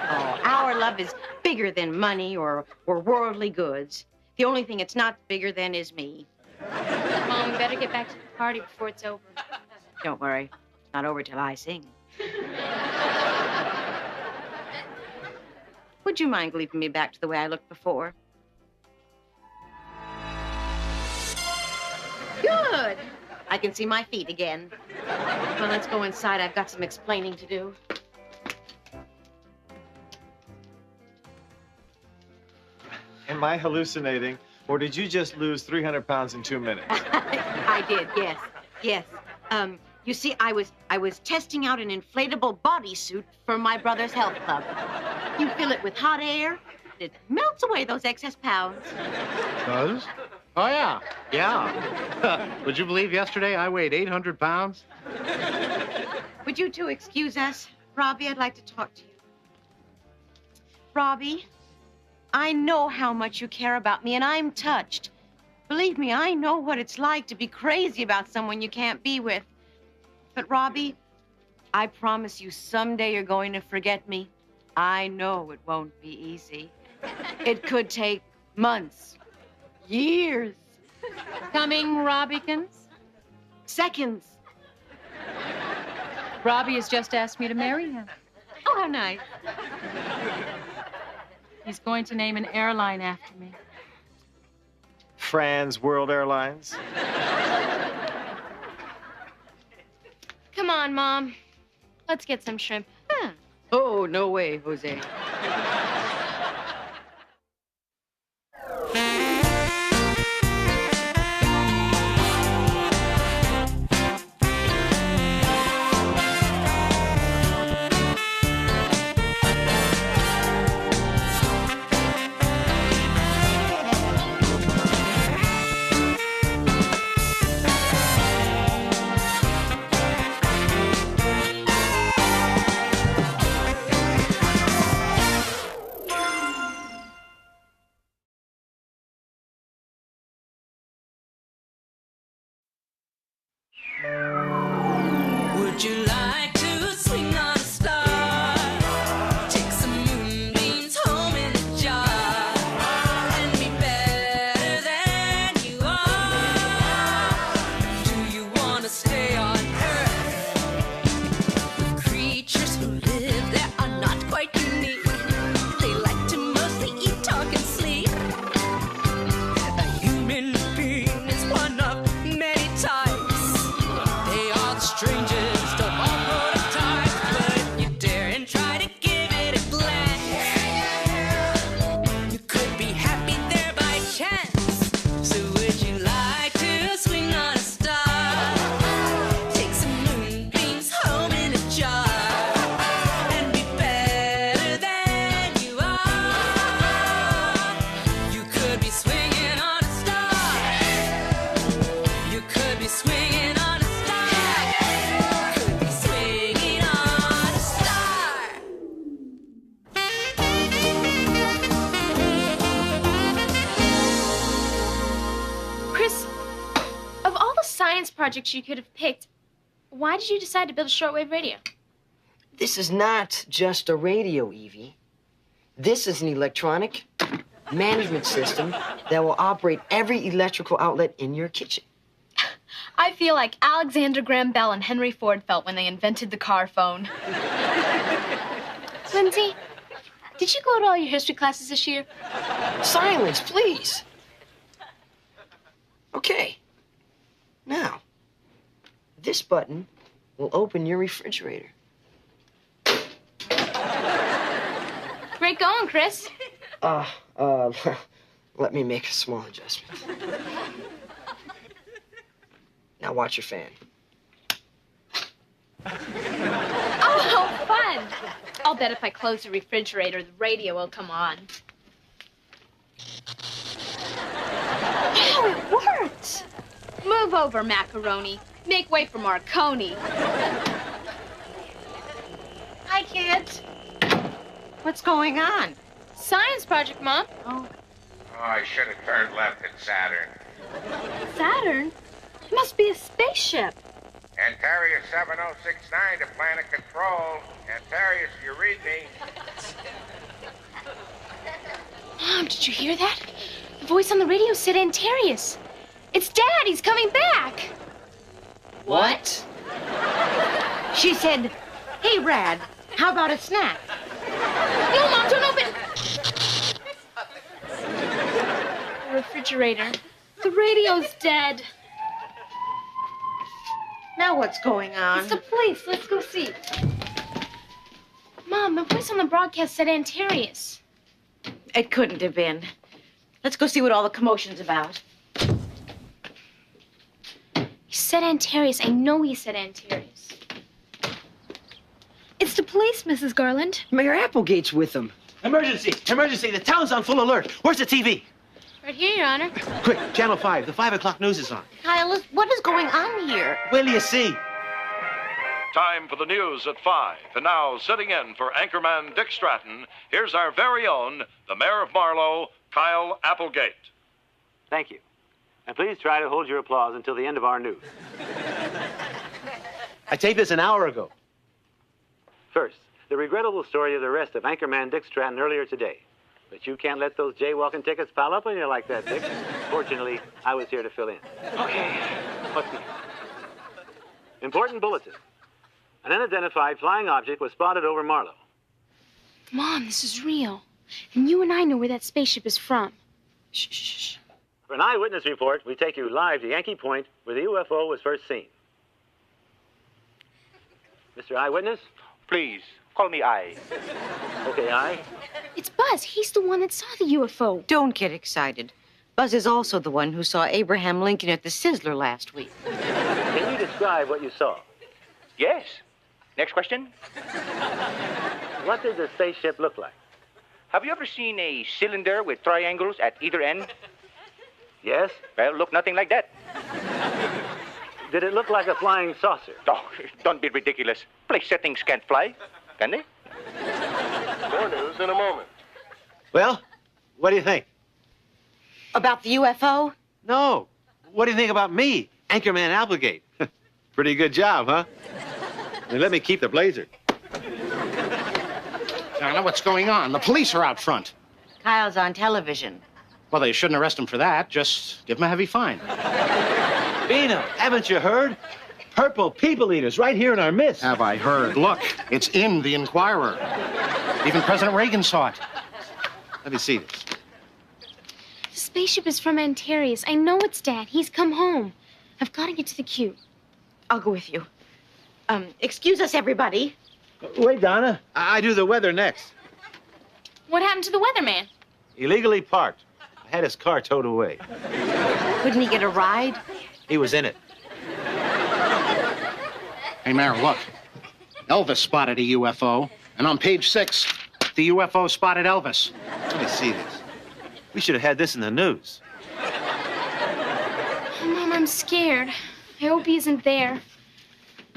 Oh, our love is bigger than money or worldly goods. The only thing it's not bigger than is me. Mom, we better get back to the party before it's over. Don't worry. It's not over till I sing. Would you mind leaving me back to the way I looked before? Good. I can see my feet again. Well, let's go inside. I've got some explaining to do. Am I hallucinating, or did you just lose 300 pounds in 2 minutes? I did, yes. Yes. You see, I was testing out an inflatable bodysuit for my brother's health club. You fill it with hot air, it melts away those excess pounds. Does? Oh, yeah. Yeah. Would you believe yesterday I weighed 800 pounds? Would you two excuse us? Robbie, I'd like to talk to you. Robbie, I know how much you care about me, and I'm touched. Believe me, I know what it's like to be crazy about someone you can't be with. But, Robbie, I promise you someday you're going to forget me. I know it won't be easy. It could take months, years. Coming, Robbykins? Seconds. Robbie has just asked me to marry him. Oh, how nice. He's going to name an airline after me. Franz World Airlines. Come on, Mom. Let's get some shrimp. Oh, no way, Jose. Would you like to swing on a star? Take some moonbeams home in a jar and be better than you are. Do you want to stay on Earth with creatures who live there are not quite unique? They like to mostly eat, talk, and sleep. A human being is one of many types. They are the strangest of all prototypes, but if you dare and try to give it a glance, you could be happy there by chance. So would you like to swing on a star? Take some moonbeams home in a jar and be better than you are. You could be swinging on a star. You could be swinging on a star. Could be swinging on a star. Chris, of all the science projects you could have picked, why did you decide to build a shortwave radio? This is not just a radio, Evie. This is an electronic management system that will operate every electrical outlet in your kitchen. I feel like Alexander Graham Bell and Henry Ford felt when they invented the car phone. Lindsay, did you go to all your history classes this year? Silence, please. Okay. Now, this button will open your refrigerator. Great going, Chris. Let me make a small adjustment. Now watch your fan. Oh, how fun! I'll bet if I close the refrigerator, the radio will come on. Wow, it worked. Move over, macaroni. Make way for Marconi. Hi, kids. What's going on? Science project, Mom. Oh. Oh, I should have turned left at Saturn. Saturn? It must be a spaceship. Antarius 7069 to planet control. Antarius, you read me? Mom, did you hear that? The voice on the radio said Antarius. It's Dad. He's coming back. What? She said, hey, Rad, how about a snack? No, Mom, don't open. The refrigerator. The radio's dead. Now what's going on? It's the police. Let's go see. Mom, the voice on the broadcast said Antarius. It couldn't have been. Let's go see what all the commotion's about. He said Antarius. I know he said Antarius. It's the police, Mrs. Garland. Mayor Applegate's with them. Emergency! Emergency! The town's on full alert. Where's the TV? Right here, Your Honor. Quick, Channel 5. The 5 o'clock news is on. Kyle, what is going on here? Will you see? Time for the news at 5. And now, sitting in for anchorman Dick Stratton, here's our very own, the Mayor of Marlow, Kyle Applegate. Thank you. And please try to hold your applause until the end of our news. I taped this an hour ago. First, the regrettable story of the arrest of anchorman Dick Stratton earlier today. But you can't let those jaywalking tickets pile up on you like that, Dick. Fortunately, I was here to fill in. Okay. What's next? Important bulletin. An unidentified flying object was spotted over Marlow. Mom, this is real. And you and I know where that spaceship is from. Shh, shh, shh. For an eyewitness report, we take you live to Yankee Point, where the UFO was first seen. Mr. Eyewitness? Please, call me I. Okay, I. It's Buzz. He's the one that saw the UFO. Don't get excited. Buzz is also the one who saw Abraham Lincoln at the Sizzler last week. Can you describe what you saw? Yes. Next question. What did the spaceship look like? Have you ever seen a cylinder with triangles at either end? Yes. Well, look nothing like that. Did it look like a flying saucer? Oh, don't be ridiculous. Place settings can't fly, can they? More news in a moment. Well, what do you think? About the UFO? No. What do you think about me, Anchorman Applegate? Pretty good job, huh? And let me keep the blazer. I know what's going on. The police are out front. Kyle's on television. Well, they shouldn't arrest him for that. Just give him a heavy fine. Bina, haven't you heard? Purple people eaters right here in our midst. Have I heard? Look, it's in the Inquirer. Even President Reagan saw it. Let me see this. The spaceship is from Antarius. I know it's Dad. He's come home. I've got to get to the queue. I'll go with you. Excuse us, everybody. Wait, Donna. I do the weather next. What happened to the weatherman? Illegally parked. I had his car towed away. Couldn't he get a ride? He was in it. Hey, Mayor, look. Elvis spotted a UFO. And on page 6, the UFO spotted Elvis. Let me see this. We should have had this in the news. Oh, Mom, I'm scared. I hope he isn't there.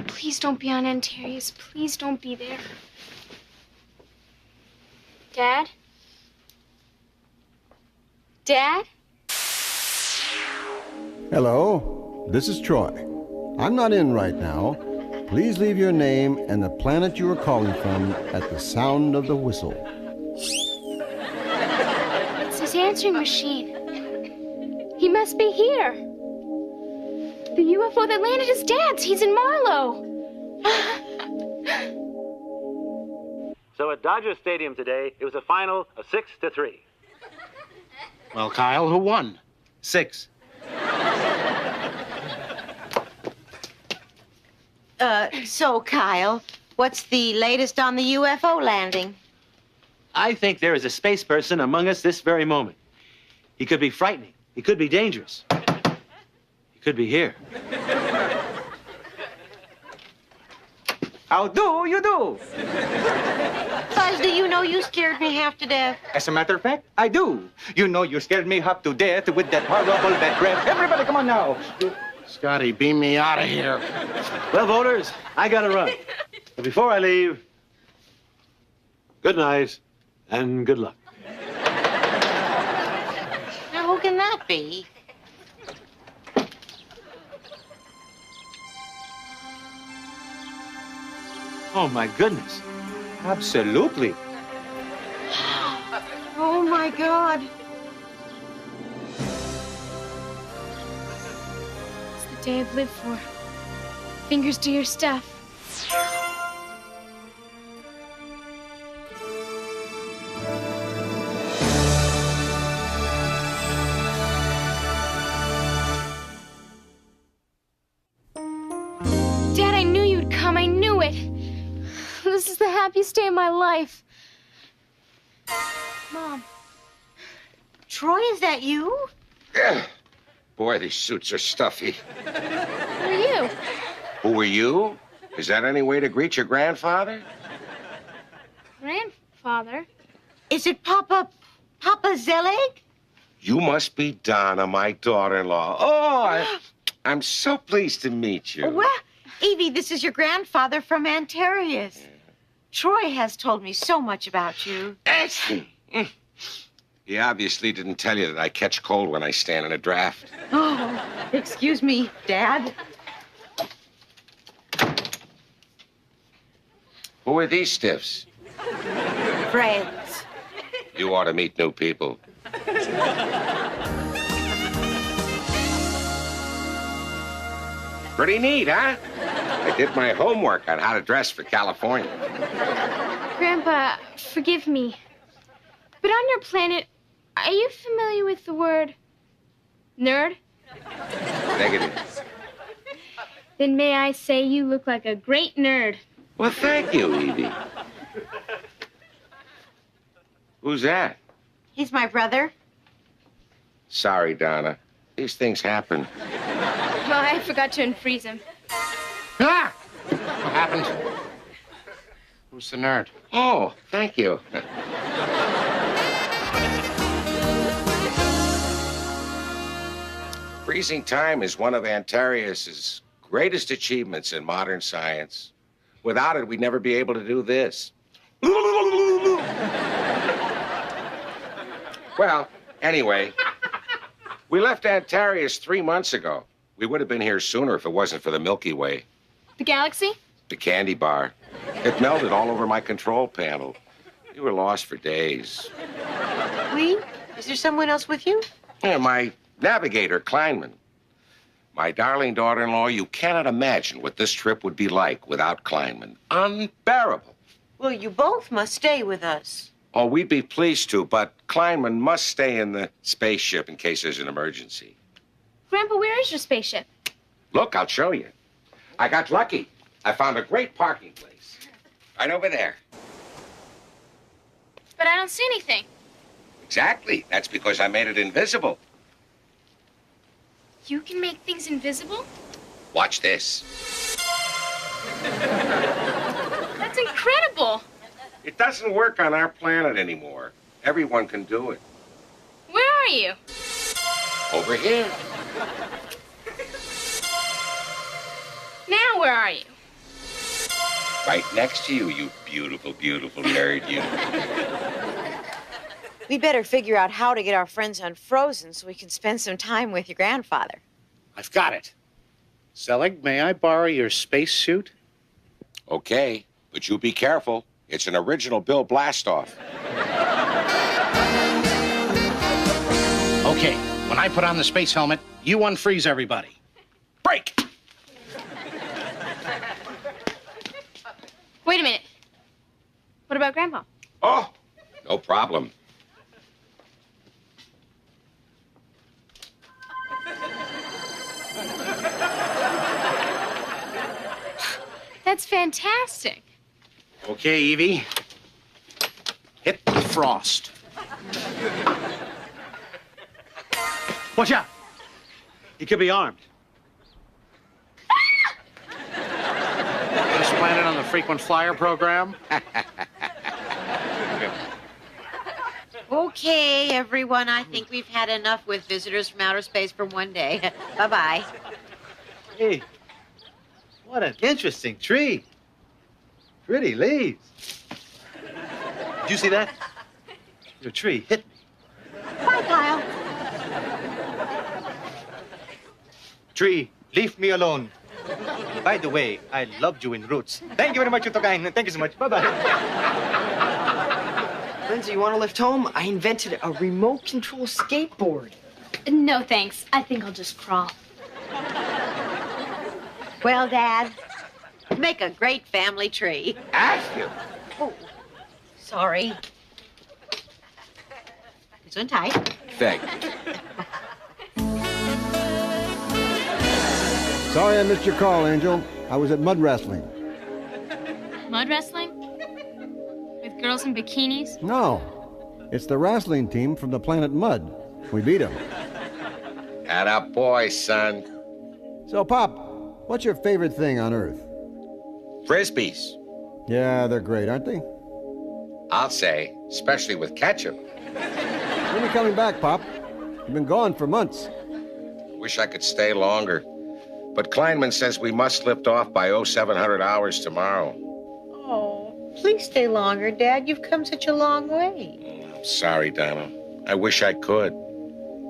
Please don't be on Antarius. Please don't be there. Dad? Dad? Hello, this is Troy. I'm not in right now. Please leave your name and the planet you are calling from at the sound of the whistle. It's his answering machine. He must be here. The UFO that landed is Dad's. He's in Marlow. So at Dodger Stadium today, it was a final of 6-3. Well, Kyle, who won? 6. So, Kyle, what's the latest on the UFO landing? I think there is a space person among us this very moment. He could be frightening. He could be dangerous. He could be here. How do you do? Buzz, do you know you scared me half to death? As a matter of fact, I do. You know you scared me half to death with that horrible bad breath. Everybody, come on now. Scotty, beam me out of here. Well, voters, I gotta run. But before I leave, good night and good luck. Now, who can that be? Oh, my goodness. Absolutely. Oh, my God. It's the day I've lived for. Fingers to your stuff. Dad, I knew you'd come. I knew it. This is the happiest day of my life. Mom. Troy, is that you? Boy, these suits are stuffy. Who are you? Who are you? Is that any way to greet your grandfather? Grandfather? Is it Papa Zelig? You must be Donna, my daughter-in-law. Oh, I'm so pleased to meet you. Well, Evie, this is your grandfather from Antarius. Troy has told me so much about you. He obviously didn't tell you that I catch cold when I stand in a draft. Oh, excuse me, Dad. Who are these stiffs? Friends. You ought to meet new people. Pretty neat, huh? I did my homework on how to dress for California. Grandpa, forgive me. But on your planet, are you familiar with the word nerd? Negative. Then may I say you look like a great nerd. Well, thank you, Evie. Who's that? He's my brother. Sorry, Donna. These things happen. Well, I forgot to unfreeze him. Ah! What happened? Who's the nerd? Oh, thank you. Freezing time is one of Antarius's greatest achievements in modern science. Without it, we'd never be able to do this. Well, anyway, we left Antarius 3 months ago. We would have been here sooner if it wasn't for the Milky Way. The galaxy? The candy bar. It melted all over my control panel. We were lost for days. We? Is there someone else with you? Yeah, my navigator, Kleinman. My darling daughter-in-law, you cannot imagine what this trip would be like without Kleinman. Unbearable. Well, you both must stay with us. Oh, we'd be pleased to, but Kleinman must stay in the spaceship in case there's an emergency. Grandpa, where is your spaceship? Look, I'll show you. I got lucky. I found a great parking place. Right over there. But I don't see anything. Exactly. That's because I made it invisible. You can make things invisible? Watch this. That's incredible. It doesn't work on our planet anymore. Everyone can do it. Where are you? Over here. Now where are you? Right next to you, you beautiful, beautiful nerd, you. We better figure out how to get our friends unfrozen so we can spend some time with your grandfather. I've got it. Zelig, may I borrow your spacesuit? Okay, but you be careful. It's an original Bill Blastoff. Okay, when I put on the space helmet, you unfreeze everybody. Break! Wait a minute. What about Grandpa? Oh, no problem. That's fantastic. Okay, Evie. Hit the frost. Watch out. He could be armed. This planet on the frequent flyer program? Okay, everyone, I think we've had enough with visitors from outer space for one day. Bye-bye. Hey, what an interesting tree. Pretty leaves. Did you see that? Your tree hit me. Bye, Kyle. Tree, leave me alone. By the way, I loved you in Roots. Thank you very much, Utokain. Thank you so much. Bye-bye. Lindsay, you want to lift home? I invented a remote control skateboard. No, thanks. I think I'll just crawl. Well, Dad, make a great family tree. Ask you. Oh, sorry. It's untied. Thank you. Sorry I missed your call, Angel. I was at mud wrestling. Mud wrestling? With girls in bikinis? No, it's the wrestling team from the planet Mud. We beat them. Atta boy, son. So, Pop, what's your favorite thing on Earth? Frisbees. Yeah, they're great, aren't they? I'll say, especially with ketchup. When are you coming back, Pop? You've been gone for months. Wish I could stay longer. But Kleinman says we must lift off by 0700 hours tomorrow. Oh, please stay longer, Dad. You've come such a long way. I'm sorry, Donna. I wish I could.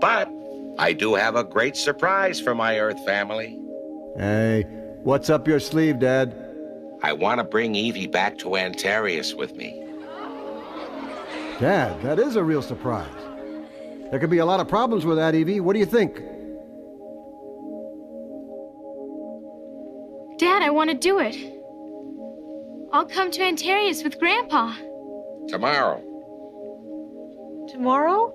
But I do have a great surprise for my Earth family. Hey, what's up your sleeve, Dad? I want to bring Evie back to Antarius with me. Dad, that is a real surprise. There could be a lot of problems with that, Evie. What do you think? Dad, I want to do it. I'll come to Antarius with Grandpa. Tomorrow. Tomorrow?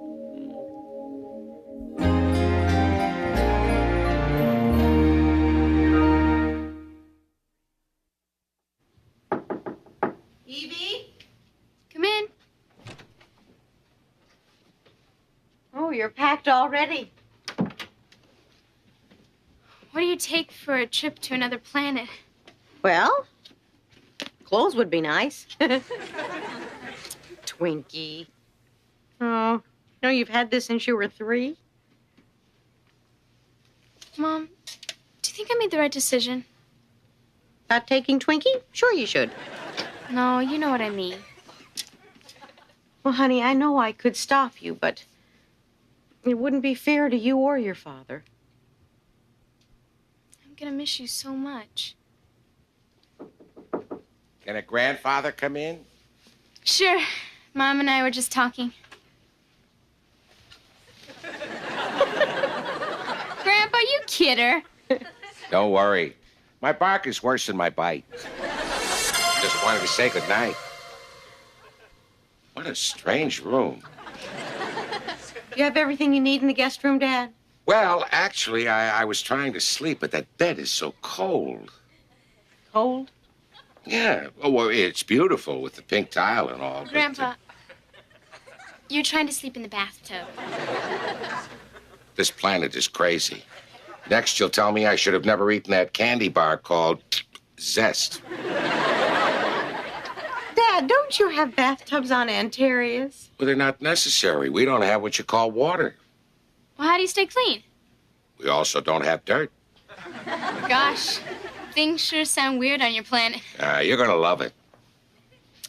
Evie? Come in. Oh, you're packed already. What do you take for a trip to another planet? Well, clothes would be nice. Twinkie. Oh, no, you've had this since you were 3? Mom, do you think I made the right decision? Not taking Twinkie? Sure you should. No, you know what I mean. Well, honey, I know I could stop you, but it wouldn't be fair to you or your father. I'm gonna miss you so much. Can a grandfather come in? Sure. Mom and I were just talking. Grandpa, you kidder. Don't worry. My bark is worse than my bite. Just wanted to say goodnight. What a strange room. You have everything you need in the guest room, Dad? Well, actually, I was trying to sleep, but that bed is so cold. Cold? Yeah. Oh, well, it's beautiful with the pink tile and all. but, Grandpa, you're trying to sleep in the bathtub. this planet is crazy. Next, you'll tell me I should have never eaten that candy bar called Zest. Dad, don't you have bathtubs on Antarius? Well, they're not necessary. We don't have what you call water. Well, how do you stay clean? We also don't have dirt. Gosh, things sure sound weird on your planet. You're going to love it.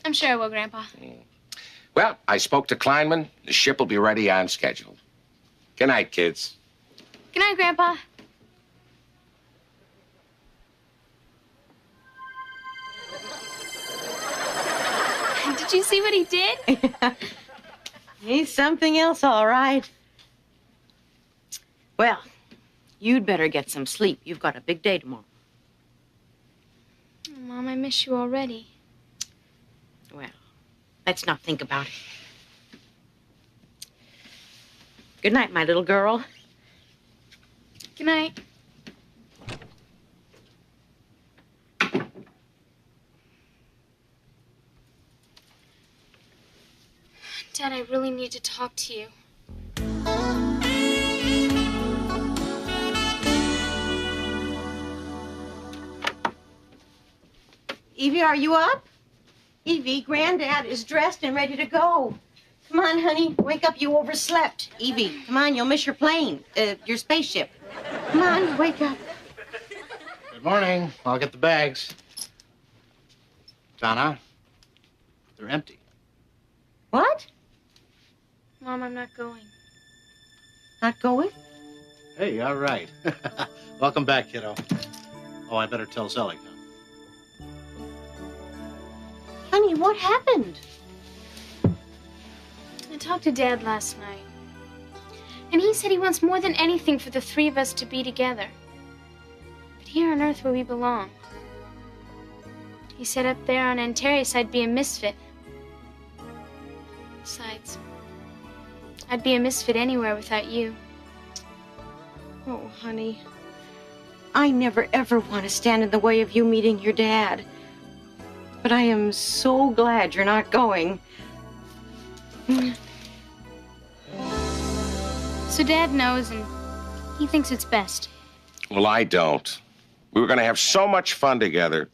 I'm sure I will, Grandpa. Well, I spoke to Kleinman. The ship will be ready on schedule. Good night, kids. Good night, Grandpa. Did you see what he did? He's something else, all right. Well, you'd better get some sleep. You've got a big day tomorrow. Oh, Mom, I miss you already. Well, let's not think about it. Good night, my little girl. Good night. Dad, I really need to talk to you. Evie, are you up? Evie, Granddad is dressed and ready to go. Come on, honey. Wake up. You overslept. Evie, come on. You'll miss your plane. Your spaceship. Come on, wake up. Good morning. I'll get the bags. Donna, they're empty. What? Mom, I'm not going. Not going? Hey, all right. Welcome back, kiddo. Oh, I better tell Zelig, huh? Honey, what happened? I talked to Dad last night. And he said he wants more than anything for the three of us to be together. But here on Earth where we belong. He said up there on Antares I'd be a misfit. Besides, I'd be a misfit anywhere without you. Oh, honey. I never ever want to stand in the way of you meeting your dad. But I am so glad you're not going. So Dad knows, and he thinks it's best. Well, I don't. We were going to have so much fun together,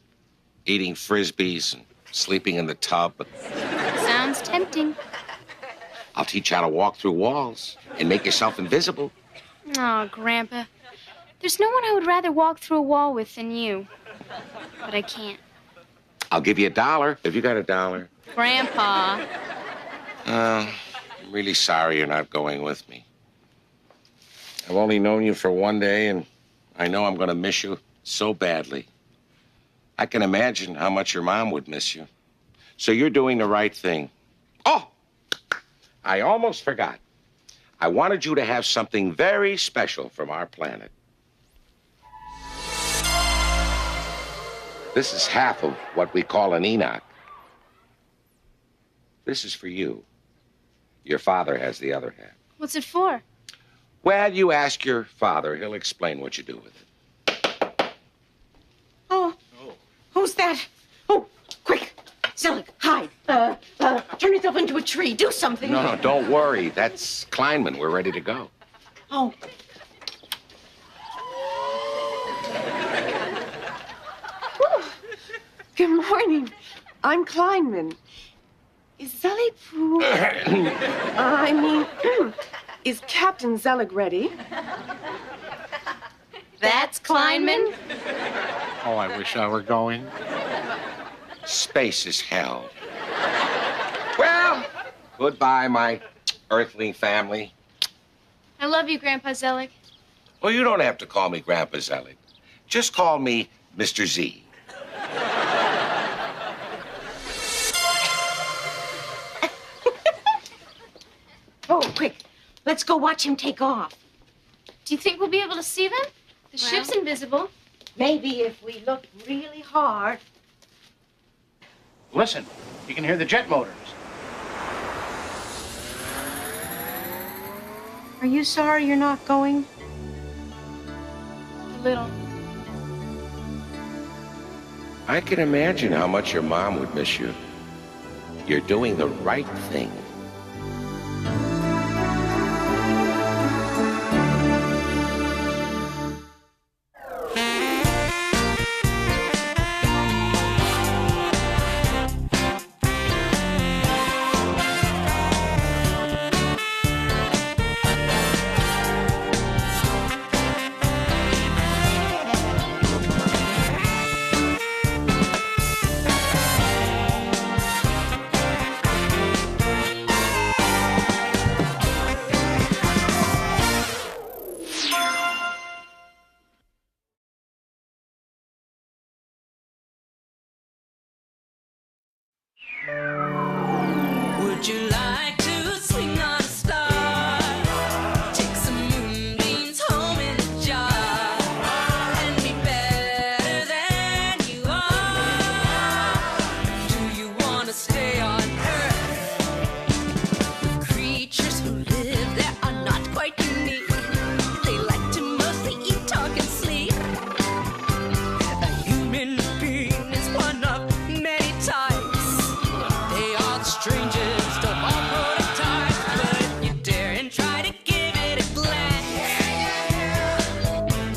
eating Frisbees and sleeping in the tub. But Sounds tempting. I'll teach you how to walk through walls and make yourself invisible. Oh, Grandpa. There's no one I would rather walk through a wall with than you. But I can't. I'll give you $1 if you got $1. Grandpa. I'm really sorry you're not going with me. I've only known you for one day, and I know I'm going to miss you so badly. I can imagine how much your mom would miss you. So you're doing the right thing. Oh, I almost forgot. I wanted you to have something very special from our planet. This is half of what we call an Enoch. This is for you. Your father has the other half. What's it for? Well, you ask your father. He'll explain what you do with it. Oh. Who's that? Oh, quick. Zelig, hide. Turn yourself into a tree. Do something. No, don't worry. That's Kleinman. We're ready to go. Oh. Good morning. I'm Kleinman. Is Zelig Pooh... is Captain Zelig ready? That's Kleinman? Oh, I wish I were going. Space is hell. Well, goodbye, my earthling family. I love you, Grandpa Zelig. Well, you don't have to call me Grandpa Zelig. Just call me Mr. Z. Oh, quick. Let's go watch him take off. Do you think we'll be able to see them? The ship's invisible. Maybe if we look really hard. Listen, you can hear the jet motors. Are you sorry you're not going? A little. I can imagine how much your mom would miss you. You're doing the right thing. Would you like to swing on a star? Take some moonbeams home in a jar and be better than you are. Do you want to stay on Earth with creatures who live there are not quite unique? They like to mostly eat, talk, and sleep. A human being is one of many types. They are the strangest of all prototypes, but if you dare and try to give it a glance,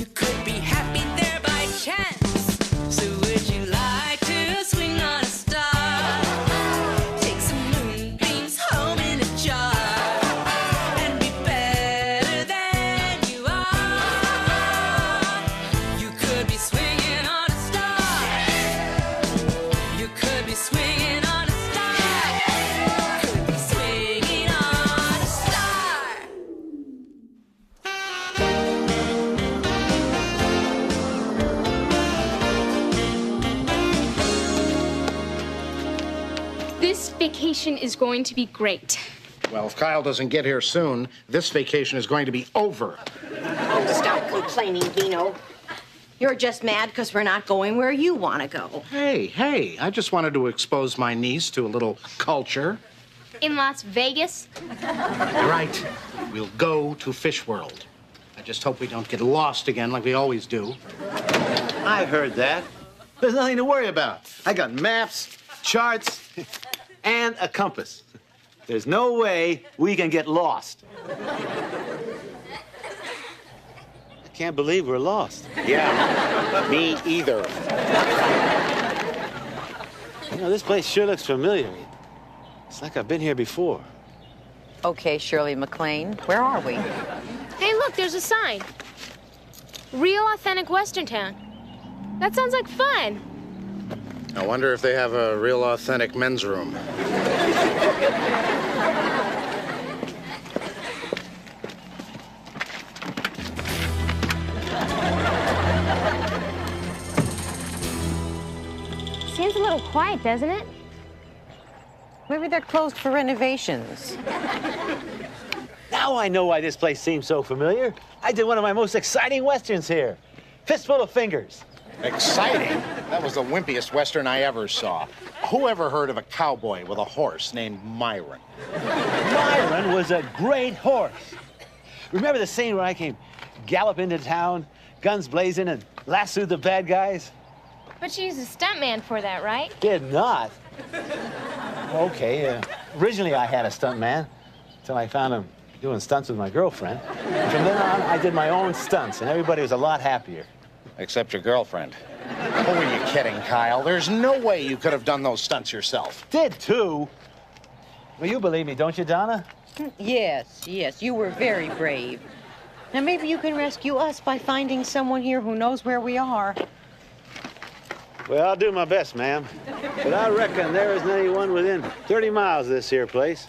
you could be happy there by chance. So would you like to swing on a star? Take some moonbeams home in a jar and be better than you are. You could be swinging This vacation is going to be great. Well, if Kyle doesn't get here soon, this vacation is going to be over. Oh, stop complaining, Vino. You're just mad because we're not going where you want to go. Hey, I just wanted to expose my niece to a little culture. In Las Vegas? Right. We'll go to Fish World. I just hope we don't get lost again like we always do. I heard that. There's nothing to worry about. I got maps, charts, and a compass. There's no way we can get lost. I can't believe we're lost. Yeah, me either. You know, this place sure looks familiar. It's like I've been here before. Okay, Shirley MacLaine, where are we? Hey, look, there's a sign. Real authentic Western town. That sounds like fun. I wonder if they have a real authentic men's room. Seems a little quiet, doesn't it? Maybe they're closed for renovations. Now I know why this place seems so familiar. I did one of my most exciting westerns here. Fistful of Fingers. Exciting? That was the wimpiest Western I ever saw. Who ever heard of a cowboy with a horse named Myron? Myron was a great horse. Remember the scene where I came galloping into town, guns blazing, and lassoed the bad guys? But you used a stuntman for that, right? Did not. Okay, originally I had a stuntman until I found him doing stunts with my girlfriend. And from then on, I did my own stunts, and everybody was a lot happier. Except your girlfriend. Who are you kidding, Kyle? There's no way you could have done those stunts yourself. Did too. Well, you believe me, don't you, Donna? Yes, you were very brave. Now maybe you can rescue us by finding someone here who knows where we are. Well, I'll do my best, ma'am. But I reckon there isn't anyone within 30 miles of this here place.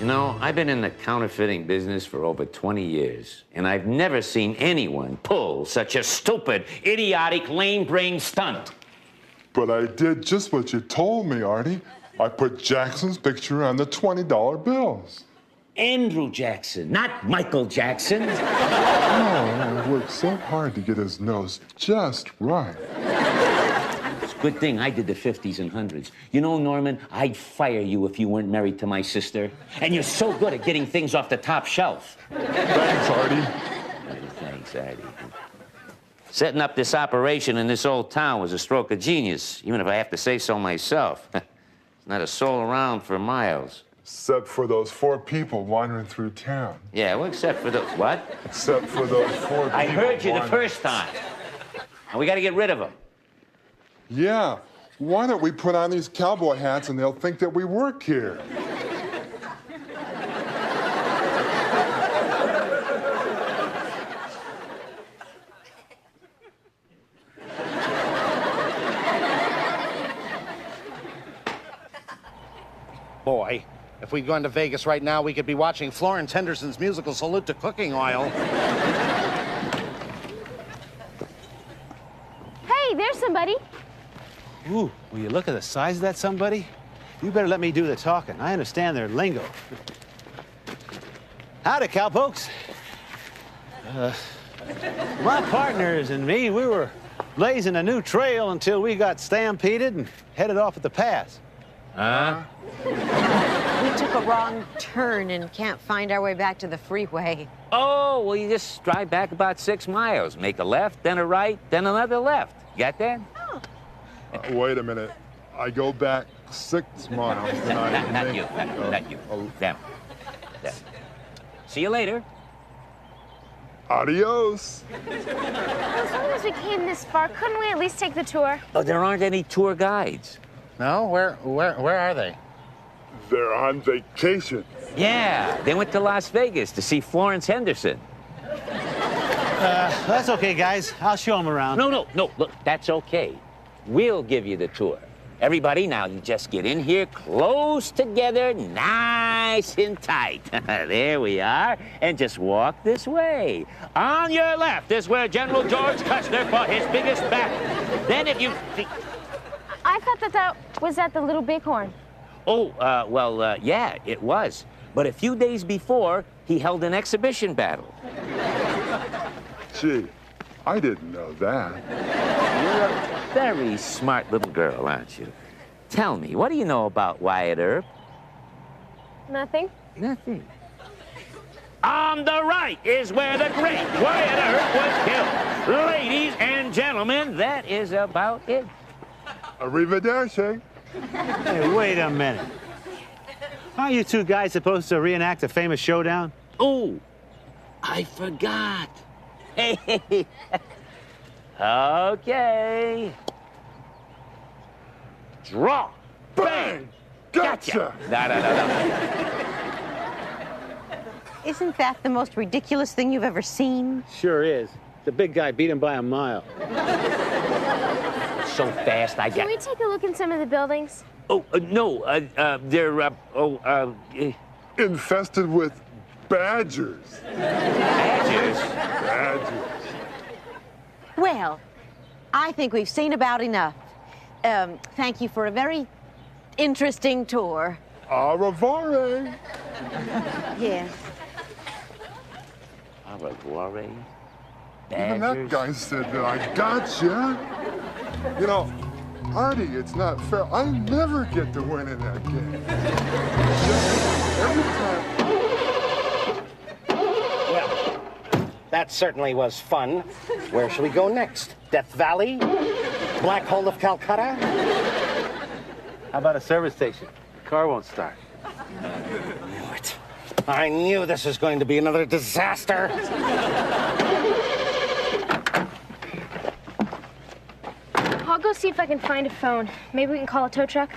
You know, I've been in the counterfeiting business for over 20 years, and I've never seen anyone pull such a stupid, idiotic, lame-brained stunt. But I did just what you told me, Artie. I put Jackson's picture on the $20 bills. Andrew Jackson, not Michael Jackson. Oh, I worked so hard to get his nose just right. It's a good thing I did the 50s and 100s. You know, Norman, I'd fire you if you weren't married to my sister. And you're so good at getting things off the top shelf. Thanks, Artie. Thanks, Artie. Setting up this operation in this old town was a stroke of genius, even if I have to say so myself. There's not a soul around for miles. Except for those 4 people wandering through town. Yeah, well, except for those... What? Except for those 4 people. I heard you the first time. And we got to get rid of them. Yeah. Why don't we put on these cowboy hats and they'll think that we work here? Boy, if we'd gone to Vegas right now, we could be watching Florence Henderson's musical Salute to Cooking Oil. Hey, there's somebody. Ooh, will you look at the size of that somebody? You better let me do the talking. I understand their lingo. Howdy, cowpokes. My partners and me, we were blazing a new trail until we got stampeded and headed off at the pass. Huh? We took a wrong turn and can't find our way back to the freeway. Oh, well, you just drive back about 6 miles. Make a left, then a right, then another left. Got that? Wait a minute. I go back 6 miles. Then I Not make, you. Not you. Them. See you later. Adios. As long as we came this far, couldn't we at least take the tour? Oh, there aren't any tour guides. No? Where are they? They're on vacation. Yeah, they went to Las Vegas to see Florence Henderson. That's okay, guys. I'll show them around. No. Look, that's okay. We'll give you the tour. Everybody, now you just get in here close together, nice and tight. There we are. And just walk this way. On your left is where General George Custer fought his biggest battle. Then if you... I thought that was at the Little Bighorn. Oh, yeah, it was. But a few days before, he held an exhibition battle. Gee, I didn't know that. You're a very smart little girl, aren't you? Tell me, what do you know about Wyatt Earp? Nothing. Nothing. On the right is where the great Wyatt Earp was killed. Ladies and gentlemen, that is about it. Arrivederci. Hey, wait a minute. Aren't you two guys supposed to reenact a famous showdown? Oh, I forgot. Hey. Okay. Draw. Bang! Gotcha! No. Isn't that the most ridiculous thing you've ever seen? Sure is. The big guy beat him by a mile. So fast, I Can got... we take a look in some of the buildings? Oh, no, they're, Infested with badgers. Badgers? Badgers. Well, I think we've seen about enough. Thank you for a very interesting tour. Au revoir. Yes. Au revoir. Even that guy said that I gotcha. You know, Artie, it's not fair. I never get to win in that game. Every time. Well, that certainly was fun. Where shall we go next? Death Valley? Black Hole of Calcutta? How about a service station? The car won't start. I knew this was going to be another disaster. I'll go see if I can find a phone. Maybe we can call a tow truck.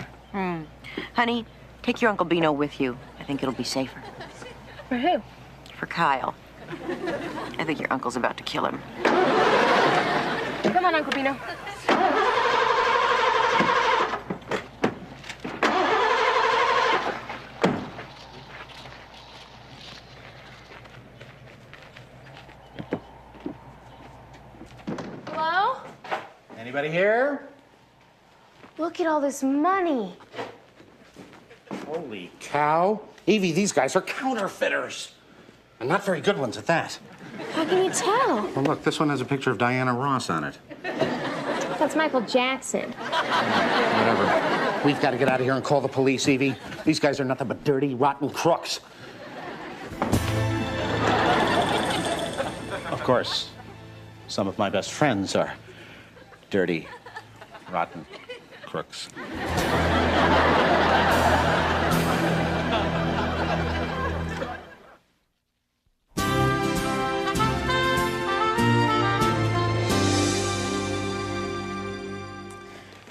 Honey, take your Uncle Bino with you. I think it'll be safer. For who? For Kyle. I think your uncle's about to kill him. Come on, Uncle Bino. Hello? Anybody here? Look at all this money. Holy cow. Evie, these guys are counterfeiters. And not very good ones at that. How can you tell? Well, look, this one has a picture of Diana Ross on it. That's Michael Jackson. Whatever. We've got to get out of here and call the police, Evie. These guys are nothing but dirty, rotten crooks. Of course, some of my best friends are dirty, rotten crooks.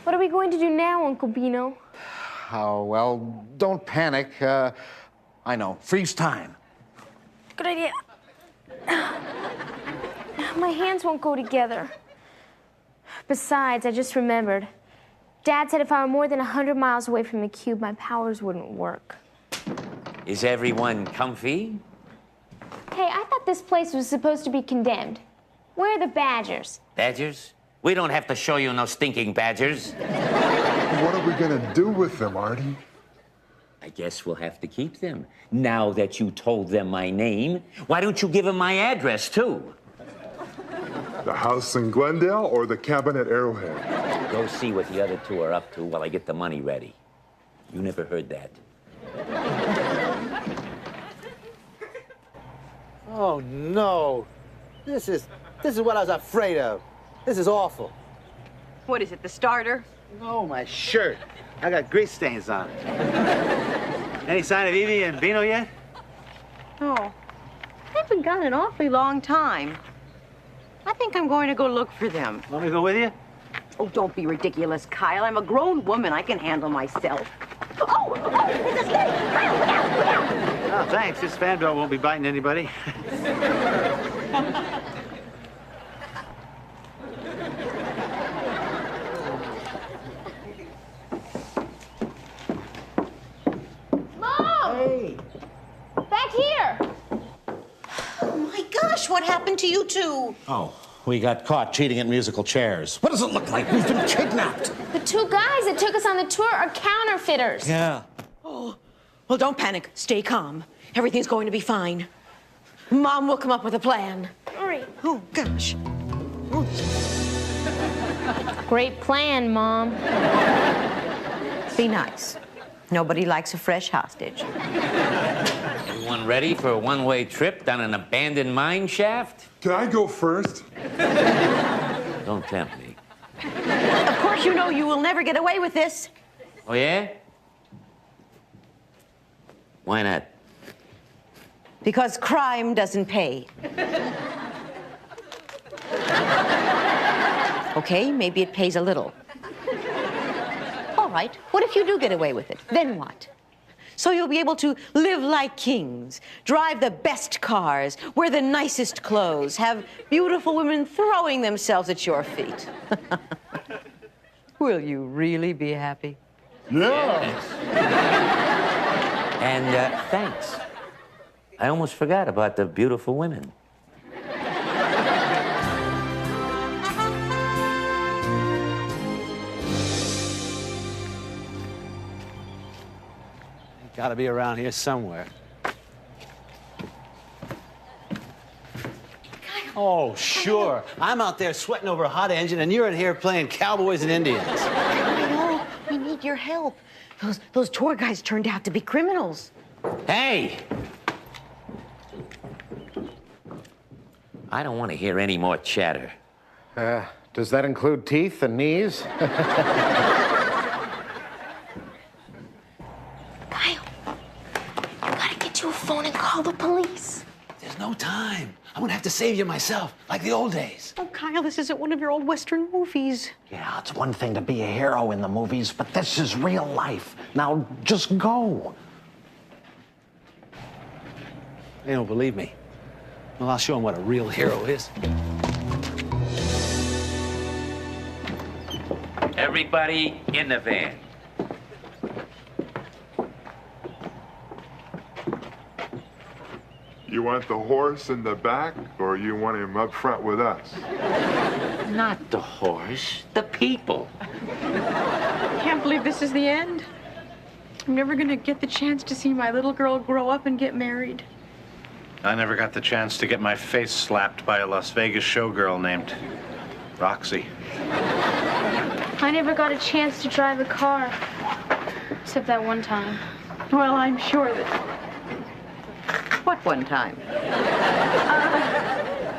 What are we going to do now, Uncle Bino? Oh, well, don't panic. I know. Freeze time. Good idea. My hands won't go together. Besides, I just remembered. Dad said if I were more than 100 miles away from the cube, my powers wouldn't work. Is everyone comfy? Hey, I thought this place was supposed to be condemned. Where are the badgers? Badgers? We don't have to show you no stinking badgers. What are we gonna do with them, Artie? I guess we'll have to keep them. Now that you told them my name, why don't you give them my address, too? The house in Glendale or the cabin at Arrowhead? Go see what the other two are up to while I get the money ready. You never heard that. Oh, no. This is what I was afraid of. This is awful. What is it, the starter? No, my shirt. I got grease stains on it. Any sign of Evie and Bino yet? Oh, they've been gone an awfully long time. I think I'm going to go look for them. Want me to go with you? Oh, don't be ridiculous, Kyle. I'm a grown woman. I can handle myself. Oh, it's a snake! Kyle, look out, look out! Oh, thanks. This fan belt won't be biting anybody. Mom! Hey! Back here! Oh, my gosh, what happened to you two? Oh, we got caught cheating at musical chairs. What does it look like? We've been kidnapped. The two guys that took us on the tour are counterfeiters. Yeah. Oh, well, don't panic. Stay calm. Everything's going to be fine. Mom will come up with a plan. Hurry. Oh, gosh. Great plan, Mom. Be nice. Nobody likes a fresh hostage. Everyone ready for a one-way trip down an abandoned mine shaft? Can I go first? Don't tempt me. Of course, you know you will never get away with this. Oh, yeah? Why not? Because crime doesn't pay. Okay, maybe it pays a little. All right, what if you do get away with it? Then what? So you'll be able to live like kings, drive the best cars, wear the nicest clothes, have beautiful women throwing themselves at your feet. Will you really be happy? Yeah. And thanks. I almost forgot about the beautiful women. Gotta be around here somewhere. Oh, sure. I'm out there sweating over a hot engine, and you're in here playing cowboys and Indians. I know. We need your help. Those tour guides turned out to be criminals. Hey! I don't want to hear any more chatter. Does that include teeth and knees? To a phone and call the police. There's no time. I'm gonna have to save you myself, like the old days. Oh, Kyle, this isn't one of your old Western movies. Yeah, it's one thing to be a hero in the movies, but this is real life. Now, just go. They don't believe me. Well, I'll show them what a real hero is. Everybody in the van. You want the horse in the back, or you want him up front with us? Not the horse, the people. I can't believe this is the end. I'm never gonna get the chance to see my little girl grow up and get married. I never got the chance to get my face slapped by a Las Vegas showgirl named Roxy. I never got a chance to drive a car. Except that one time. Well, I'm sure that... What one time?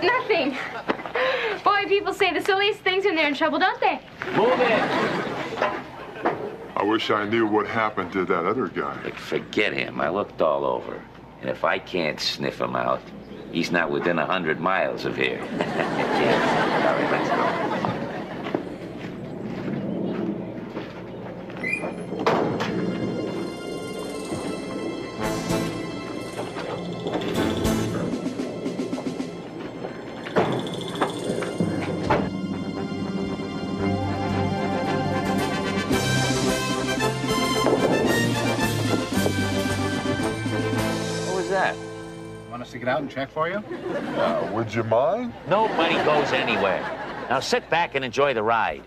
Nothing. Boy, people say the silliest things when they're in trouble, don't they? Move it. I wish I knew what happened to that other guy. Like, forget him. I looked all over. And if I can't sniff him out, he's not within 100 miles of here. Yeah. All right, let's go. Want us to get out and check for you? Would you mind? Nobody goes anywhere. Now sit back and enjoy the ride.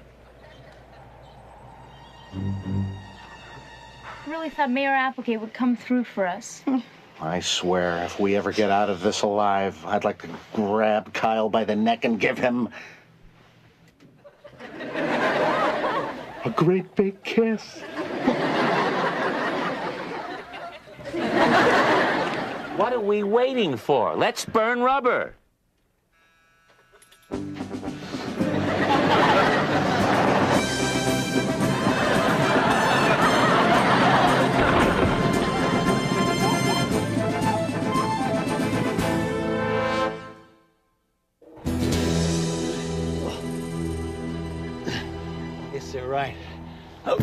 Really thought Mayor Applegate would come through for us. I swear, if we ever get out of this alive, I'd like to grab Kyle by the neck and give him a great big kiss. What are we waiting for? Let's burn rubber. Yes, they're right. Huh?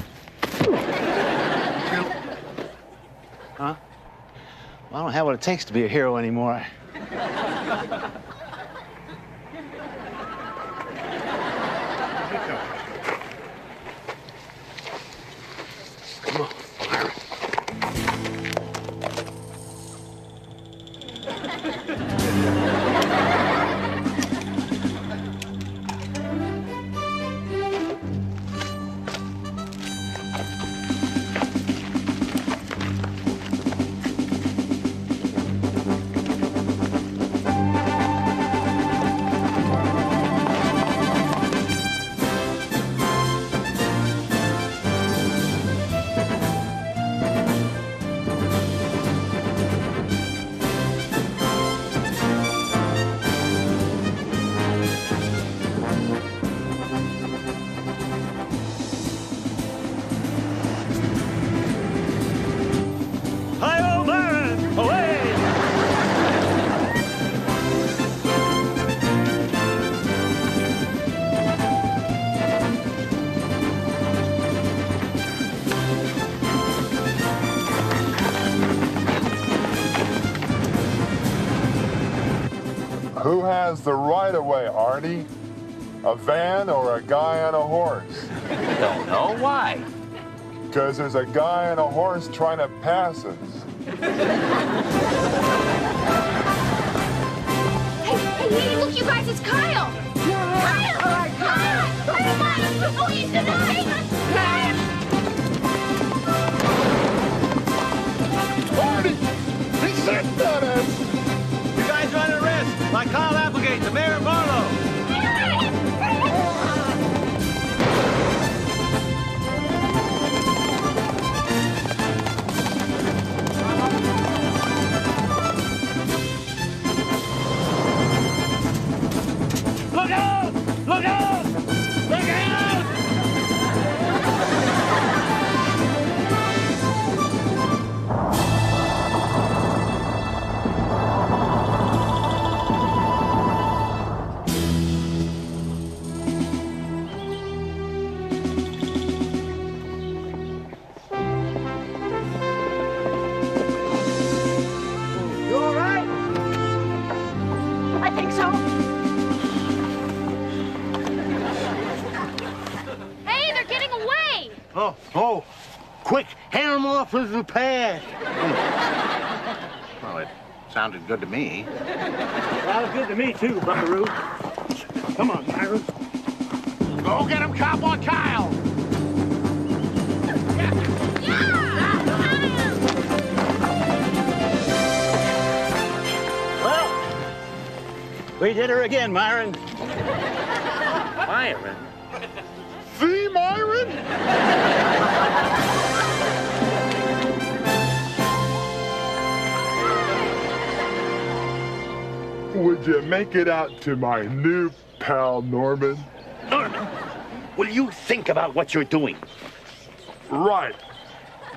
Well, I don't have what it takes to be a hero anymore. Come on, Myra. has the right-of-way, Artie? A van or a guy on a horse? Don't know. Why? Because there's a guy on a horse trying to pass us. Hey, look, you guys, it's Kyle! Kyle! Kyle! Oh, he's tonight! Artie! He said that us! You guys are under arrest by Kyle Applegate, the mayor of Marlow. Look out! Look out! Look out! You all right? I think so. Hey, they're getting away! Oh, quick, hand them off with the pad. Well, it sounded good to me. Sounds good to me, too, Buckaroo. Come on, Myron. Go get him, Cowboy Kyle. Well, we did her again, Myron. Myron? The Myron? Would you make it out to my new pal, Norman? Norman, will you think about what you're doing? Right.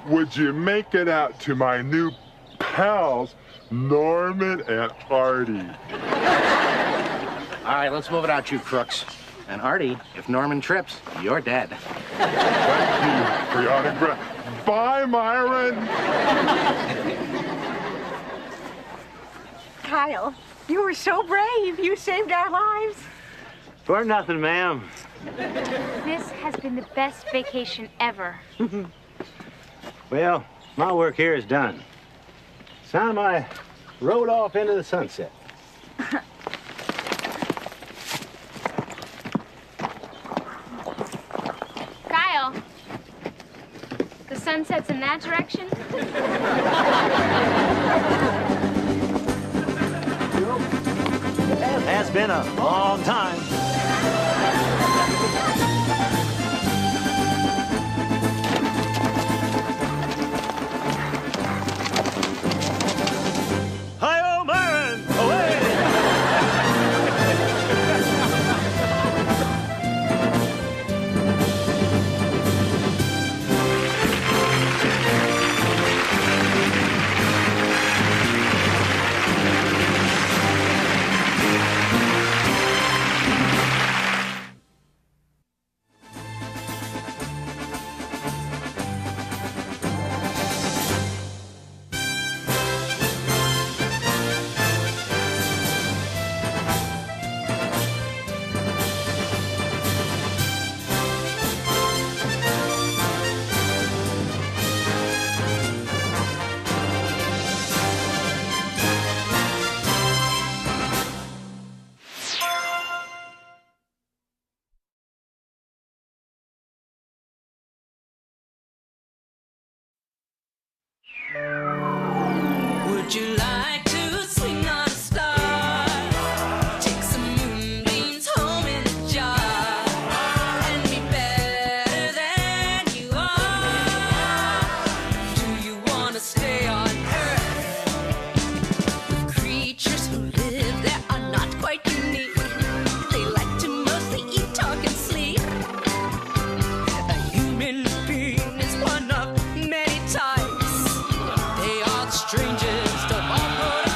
Would you make it out to my new pals, Norman and Artie? All right, let's move it out, you crooks. And Artie, if Norman trips, you're dead. Thank you for your autograph. Bye, Myron. Kyle, you were so brave. You saved our lives. For nothing, ma'am. This has been the best vacation ever. Well, my work here is done. It's time I rode off into the sunset. Kyle, the sunset's in that direction? It has been a long time. Hi-yo, Myron! Away! Would you like to swing on a star? Take some moonbeams home in a jar and be better than you are. Do you want to stay on Earth with creatures who live there are not quite unique? They like to mostly eat, talk, and sleep. A human being is one of many types. They are the strangest of all.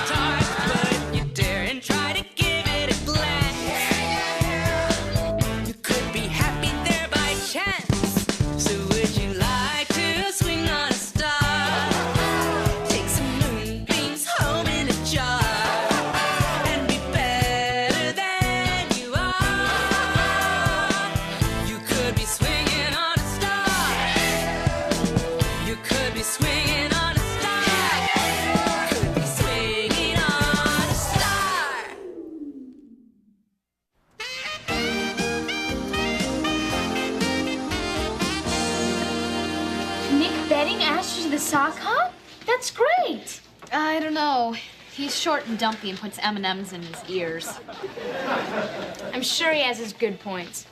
Nick Betting asked you to the sock hop? That's great. I don't know. He's short and dumpy and puts M&Ms in his ears. I'm sure he has his good points.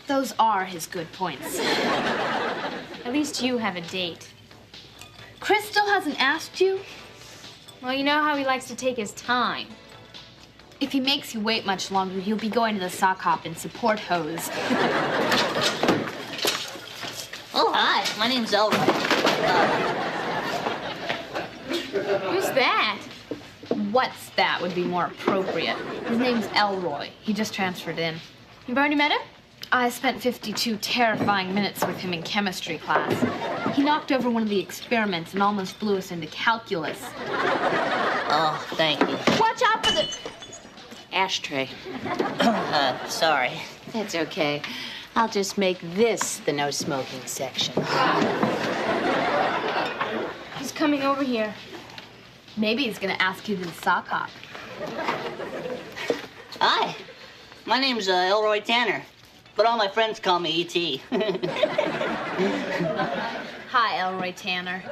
Those are his good points. At least you have a date. Chris still hasn't asked you? Well, you know how he likes to take his time. If he makes you wait much longer, you'll be going to the sock hop in support hose. Oh, hi. My name's Elroy. Who's that? What's that would be more appropriate. His name's Elroy. He just transferred in. You've already met him? I spent 52 terrifying minutes with him in chemistry class. He knocked over one of the experiments and almost blew us into calculus. Oh, thank you. Watch out for the ashtray. Sorry. That's okay. I'll just make this the no smoking section. He's coming over here. Maybe he's gonna ask you to the sock hop. Hi. My name's Elroy Tanner, but all my friends call me E.T. Hi, Elroy Tanner.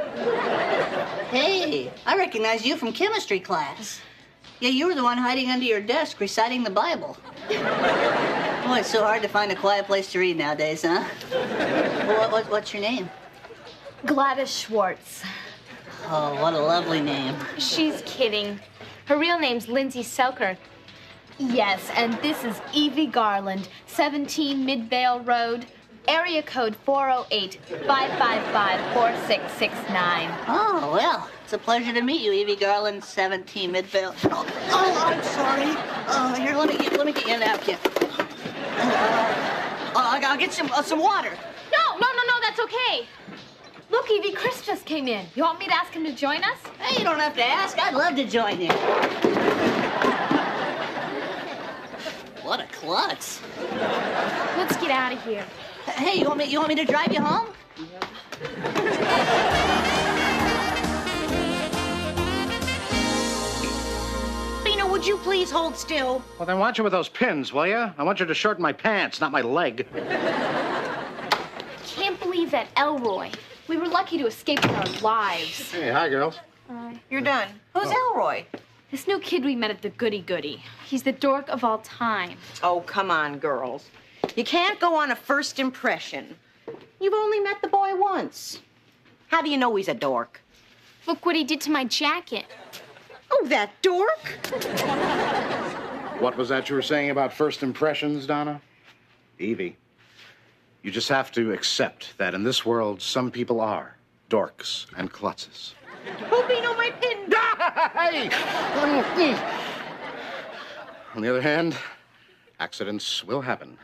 Hey, I recognize you from chemistry class. Yeah, you were the one hiding under your desk reciting the Bible. Boy, it's so hard to find a quiet place to read nowadays, huh? Well, what's your name? Gladys Schwartz. Oh, what a lovely name. She's kidding. Her real name's Lindsay Selkirk. Yes, and this is Evie Garland, 17 Midvale Road, area code 408-555-4669. Oh, well, it's a pleasure to meet you, Evie Garland, 17 Midvale. Oh, I'm sorry. Here, let me get you a napkin. I'll get some water. No, that's okay. Look, Evie, Chris just came in. You want me to ask him to join us? Hey, you don't have to ask. I'd love to join you. What a klutz. Let's get out of here. Hey, you want me to drive you home? Bino, would you please hold still? Well, then watch it with those pins, will you? I want you to shorten my pants, not my leg. Can't believe that Elroy. We were lucky to escape with our lives. Hey, hi, girls. You're done. Who's Elroy? This new kid we met at the Goody Goody. He's the dork of all time. Oh, come on, girls. You can't go on a first impression. You've only met the boy once. How do you know he's a dork? Look what he did to my jacket. Oh, that dork? What was that you were saying about first impressions, Donna? Evie, you just have to accept that in this world, some people are dorks and klutzes. Oh, Bino, my pin. Hey! On the other hand, accidents will happen.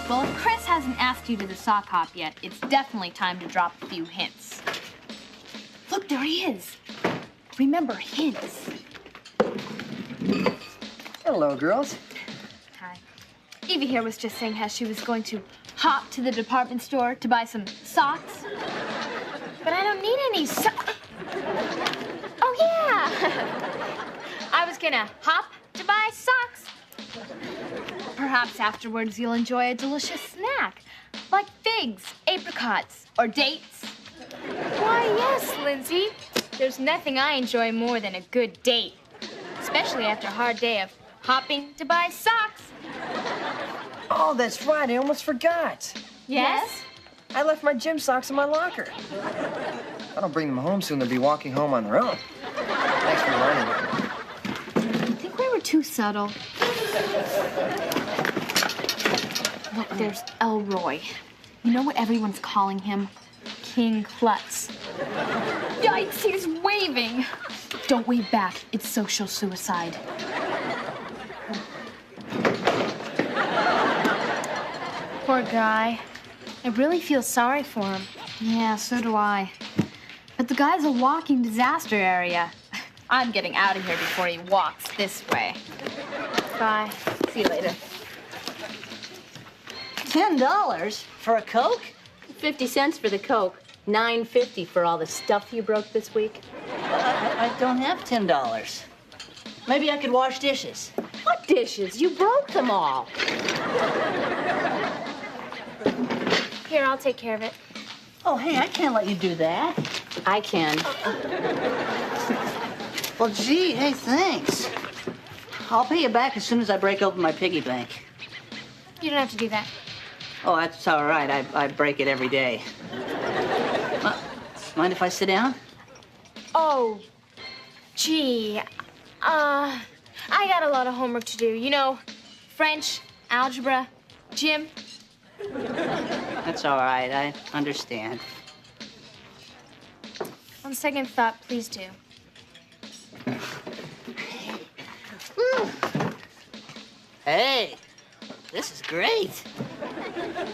Well, if Chris hasn't asked you to the sock hop yet, it's definitely time to drop a few hints. Look, there he is. Remember, hints. Hello, girls. Hi. Evie here was just saying how she was going to hop to the department store to buy some socks. But I don't need any Oh, yeah. I was gonna hop to buy socks. Perhaps afterwards you'll enjoy a delicious snack, like figs, apricots, or dates. Why, yes, Lindsay. There's nothing I enjoy more than a good date, especially after a hard day of hopping to buy socks. Oh, that's right. I almost forgot. Yes? I left my gym socks in my locker. If I don't bring them home soon, they'll be walking home on their own. Thanks for reminding me. I think we were too subtle. Look, there's Elroy. You know what everyone's calling him? King Klutz. Yikes, he's waving. Don't wave back. It's social suicide. Poor guy. I really feel sorry for him. Yeah, so do I. But the guy's a walking disaster area. I'm getting out of here before he walks this way. Bye. See you later. $10 for a Coke? 50 cents for the Coke. $9.50 for all the stuff you broke this week. I don't have $10. Maybe I could wash dishes. What dishes? You broke them all. I'll take care of it. Oh, hey, I can't let you do that. I can. Well, gee, hey, thanks. I'll pay you back as soon as I break open my piggy bank. You don't have to do that. Oh, that's all right. I break it every day. Mind if I sit down? Oh, gee. I got a lot of homework to do. You know, French, algebra, gym. That's all right. I understand. On second thought, please do. Hey, this is great.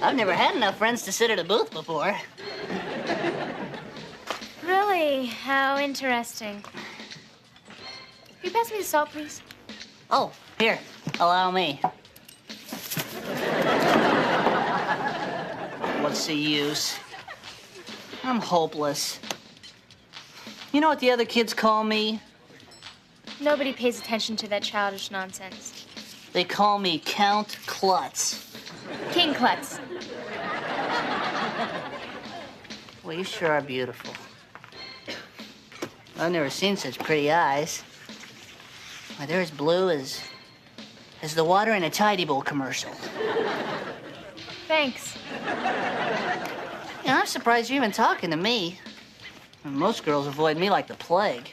I've never had enough friends to sit at a booth before. Really? How interesting. Can you pass me the salt, please? Oh, here, allow me. What's the use? I'm hopeless. You know what the other kids call me? Nobody pays attention to that childish nonsense. They call me Count Klutz. King Klutz. Well, you sure are beautiful. I've never seen such pretty eyes. Why, they're as blue as the water in a Tidy Bowl commercial. Thanks. Yeah, I'm surprised you're even talking to me. Most girls avoid me like the plague.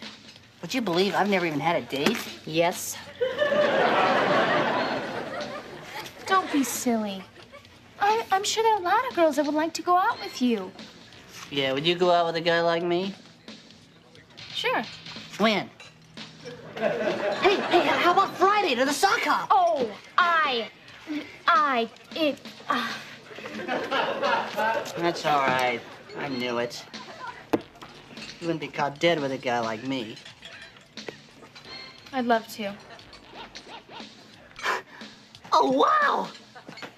Would you believe I've never even had a date? Yes. Don't be silly. I'm sure there are a lot of girls that would like to go out with you. Yeah, would you go out with a guy like me? Sure. When? Hey, how about Friday to the sock hop? Oh, That's all right. I knew it. You wouldn't be caught dead with a guy like me. I'd love to. Oh, wow!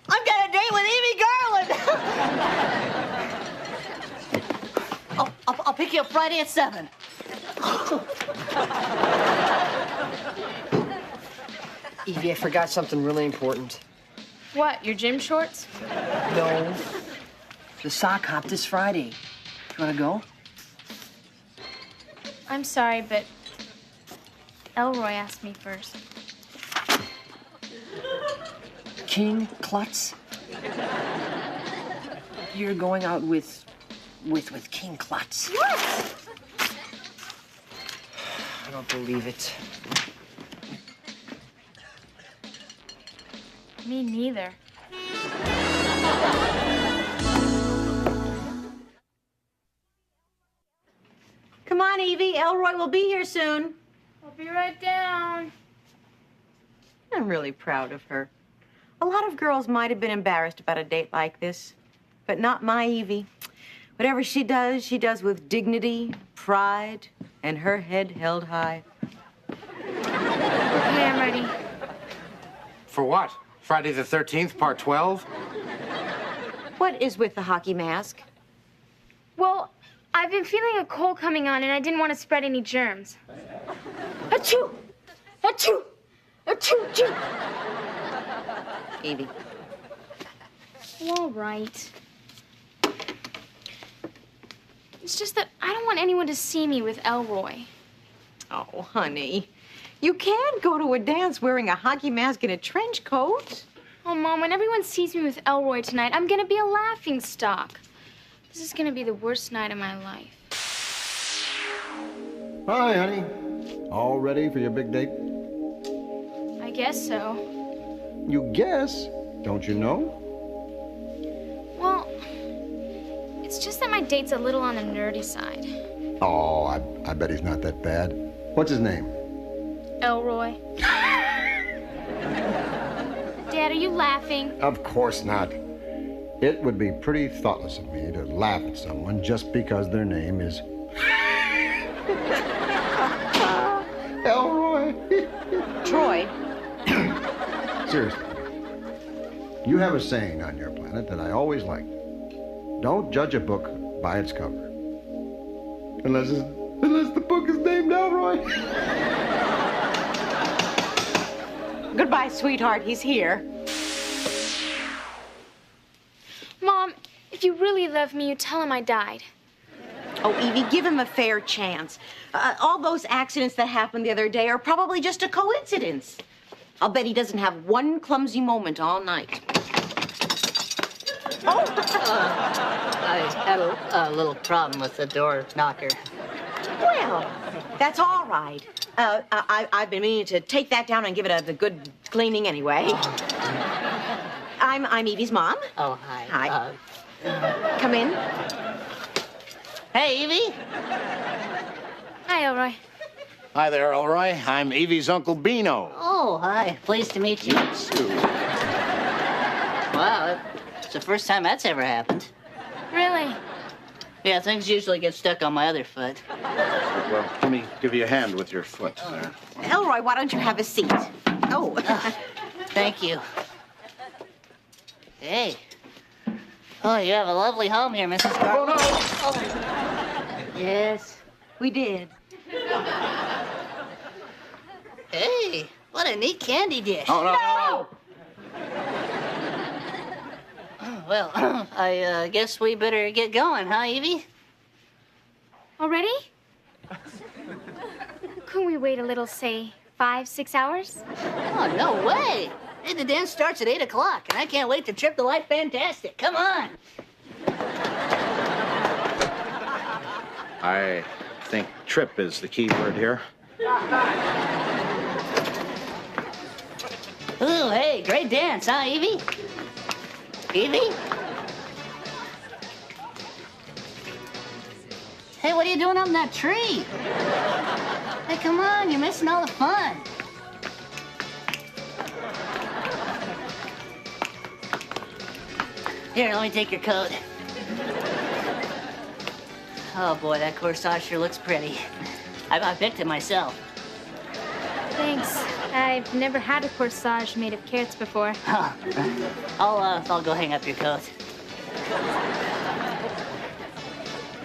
I've got a date with Evie Garland! I'll pick you up Friday at 7. Evie, I forgot something really important. What, your gym shorts? No. The sock hop this Friday. You wanna go? I'm sorry, but Elroy asked me first. King Klutz? You're going out with King Klutz. What? I don't believe it. Me neither. Come on, Evie. Elroy will be here soon. I'll be right down. I'm really proud of her. A lot of girls might have been embarrassed about a date like this, but not my Evie. Whatever she does with dignity, pride, and her head held high. Okay, I'm ready. For what? Friday the 13th, part 12? What is with the hockey mask? Well, I've been feeling a cold coming on, and I didn't want to spread any germs. Achoo! Achoo! Achoo! Achoo! Evie. All right. It's just that I don't want anyone to see me with Elroy. Oh, honey. You can't go to a dance wearing a hockey mask and a trench coat. Oh, Mom, when everyone sees me with Elroy tonight, I'm gonna be a laughingstock. This is gonna be the worst night of my life. Hi, honey. All ready for your big date? I guess so. You guess, don't you know? Well, it's just that my date's a little on the nerdy side. Oh, I bet he's not that bad. What's his name? Elroy. Dad, are you laughing? Of course not. It would be pretty thoughtless of me to laugh at someone just because their name is Elroy. Troy. Seriously. You have a saying on your planet that I always liked. Don't judge a book by its cover. Unless the book is named Elroy. Goodbye, sweetheart. He's here. Mom, if If you really love me, you tell him I died. Oh, Evie, give him a fair chance. All those accidents that happened the other day are probably just a coincidence. I'll bet he doesn't have one clumsy moment all night. I had a little problem with the door knocker. Well, that's all right. I've been meaning to take that down and give it a good cleaning anyway. I'm Evie's mom. Oh, hi. Hi. Come in. Hey, Evie. Hi, Elroy. Hi there, Elroy. I'm Evie's Uncle Beano. Oh, hi. Pleased to meet you. Wow, it's the first time that's ever happened. Really? Yeah, things usually get stuck on my other foot. Well, let me give you a hand with your foot there. Elroy, why don't you have a seat? Oh. Thank you. Hey. Oh, you have a lovely home here, Mrs. Garland. Oh, no. Yes, we did. Hey, what a neat candy dish. Oh, no. Well, I guess we better get going, huh, Evie? Already? Couldn't we wait a little, say, 5, 6 hours? Oh, no way. Hey, the dance starts at 8 o'clock, and I can't wait to trip the light fantastic. Come on. I think trip is the key word here. Ooh, hey, great dance, huh, Evie? Evie? Hey, what are you doing up in that tree? Hey, come on, you're missing all the fun. Here, let me take your coat. Oh, boy, that corsage sure looks pretty. I picked it myself. Thanks. I've never had a corsage made of carrots before. Huh. I'll go hang up your coat.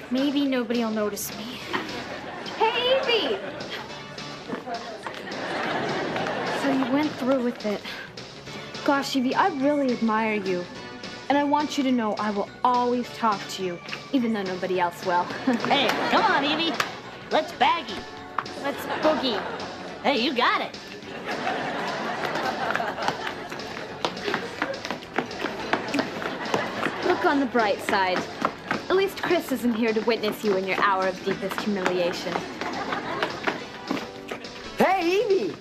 Maybe nobody will notice me. Hey, Evie! So you went through with it. Gosh, Evie, I really admire you. And I want you to know I will always talk to you, even though nobody else will. Hey, come on, Evie. Let's baggy. Let's boogie. Hey, you got it. Look on the bright side. At least Chris isn't here to witness you in your hour of deepest humiliation. Hey, Evie!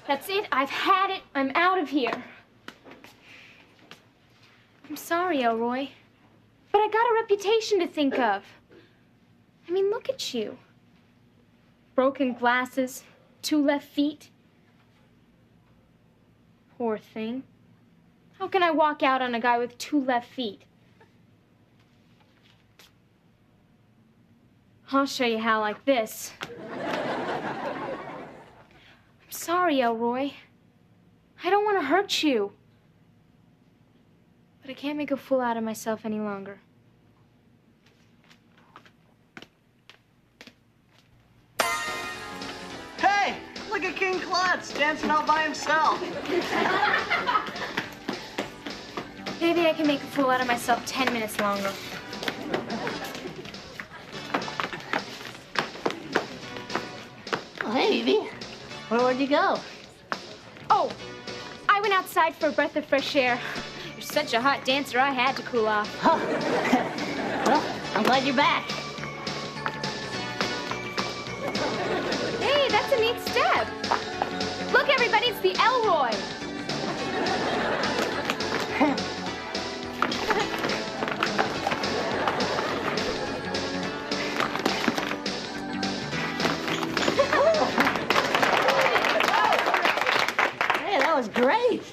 That's it. I've had it. I'm out of here. I'm sorry, Elroy. But I got a reputation to think of. I mean, look at you. Broken glasses, 2 left feet. Poor thing. How can I walk out on a guy with 2 left feet? I'll show you how like this. I'm sorry, Elroy. I don't want to hurt you. But I can't make a fool out of myself any longer. Hey, look at King Klutz dancing all by himself. Maybe I can make a fool out of myself 10 minutes longer. Oh, hey, Evie. Where'd you go? Oh, I went outside for a breath of fresh air. You're such a hot dancer, I had to cool off. Oh. Well, I'm glad you're back. Hey, that's a neat step. Look, everybody, it's the Elroy. Hey, that was great.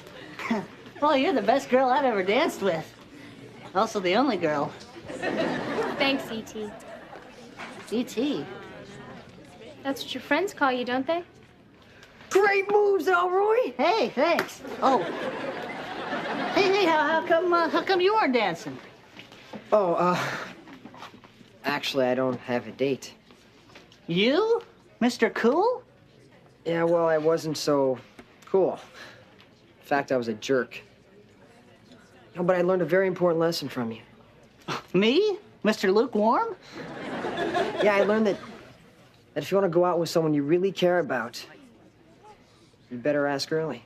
Well, you're the best girl I've ever danced with. Also the only girl. Thanks, E.T. E.T.? That's what your friends call you, don't they? Great moves, Elroy. Hey, thanks. Oh. Hey, how come you weren't dancing? Oh, actually, I don't have a date. You? Mr. Cool? Yeah, well, I wasn't so cool. In fact, I was a jerk. No, but I learned a very important lesson from you. Me? Mr. Lukewarm? Yeah, I learned that if you want to go out with someone you really care about, you better ask early.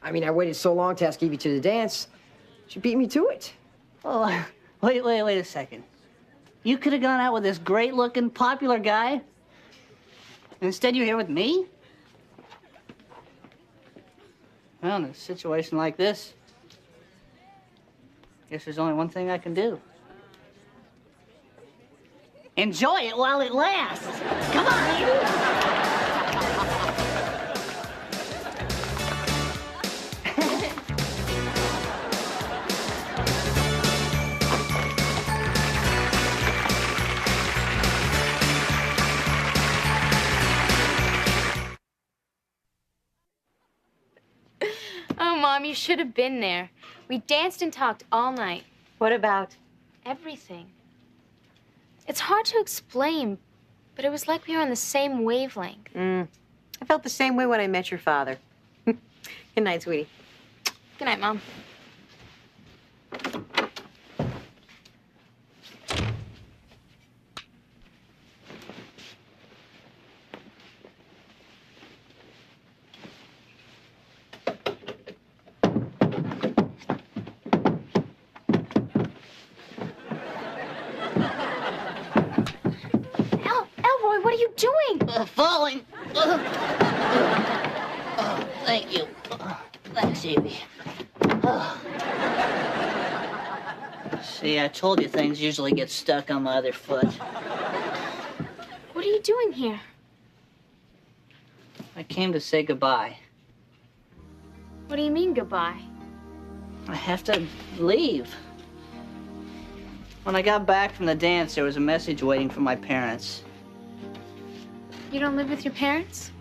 I mean, I waited so long to ask Evie to the dance. She beat me to it. Oh, wait a second. You could have gone out with this great-looking, popular guy. Instead, you're here with me? Well, in a situation like this, guess there's only one thing I can do. Enjoy it while it lasts. Come on, you. Oh, Mom, you should have been there. We danced and talked all night. What about? Everything. It's hard to explain, but it was like we were on the same wavelength. I felt the same way when I met your father. Good night, sweetie. Good night, Mom. Elroy, what are you doing? Falling. Thank you. Thanks, Evie. See, I told you things usually get stuck on my other foot. What are you doing here? I came to say goodbye. What do you mean, goodbye? I have to leave. When I got back from the dance, there was a message waiting for my parents. You don't live with your parents?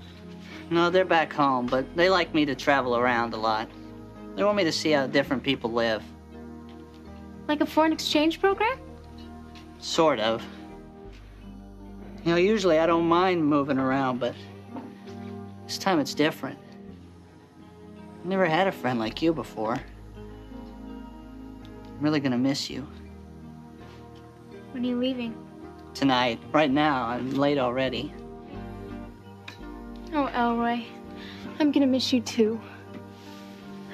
No, they're back home, but they like me to travel around a lot. They want me to see how different people live. Like a foreign exchange program? Sort of. You know, usually I don't mind moving around, but this time it's different. I never had a friend like you before. I'm really gonna miss you. When are you leaving? Tonight. Right now. I'm late already. Oh, Elroy, I'm gonna miss you too.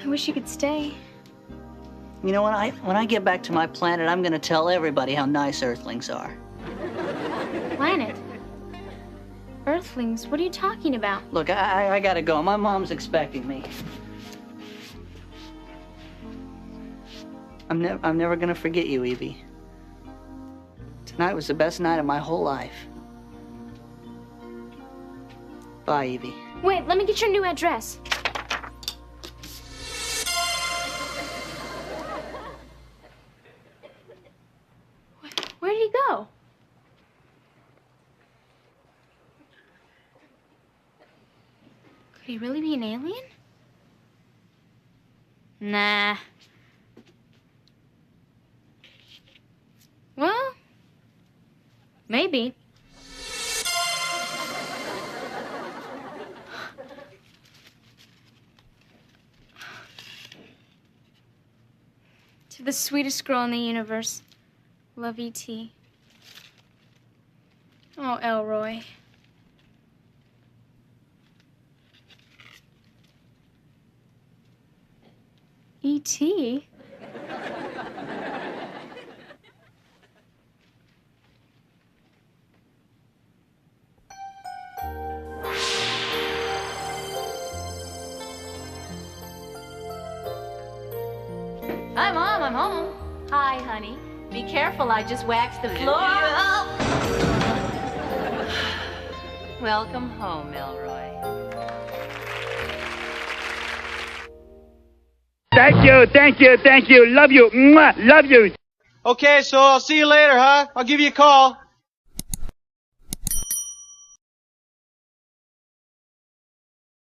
I wish you could stay. You know, when I get back to my planet, I'm gonna tell everybody how nice Earthlings are. Planet? Earthlings? What are you talking about? Look, I gotta go. My mom's expecting me. I'm never gonna forget you, Evie. Tonight was the best night of my whole life. Bye, Evie. Wait, let me get your new address. Where did he go? Could he really be an alien? Nah. Well, maybe. To the sweetest girl in the universe, love E.T. Oh, Elroy. E.T.? Hi, Mom, I'm home. Hi, honey. Be careful, I just waxed the floor. Welcome home, Elroy. Thank you, thank you, thank you. Love you. Mwah, love you. Okay, so I'll see you later, huh? I'll give you a call.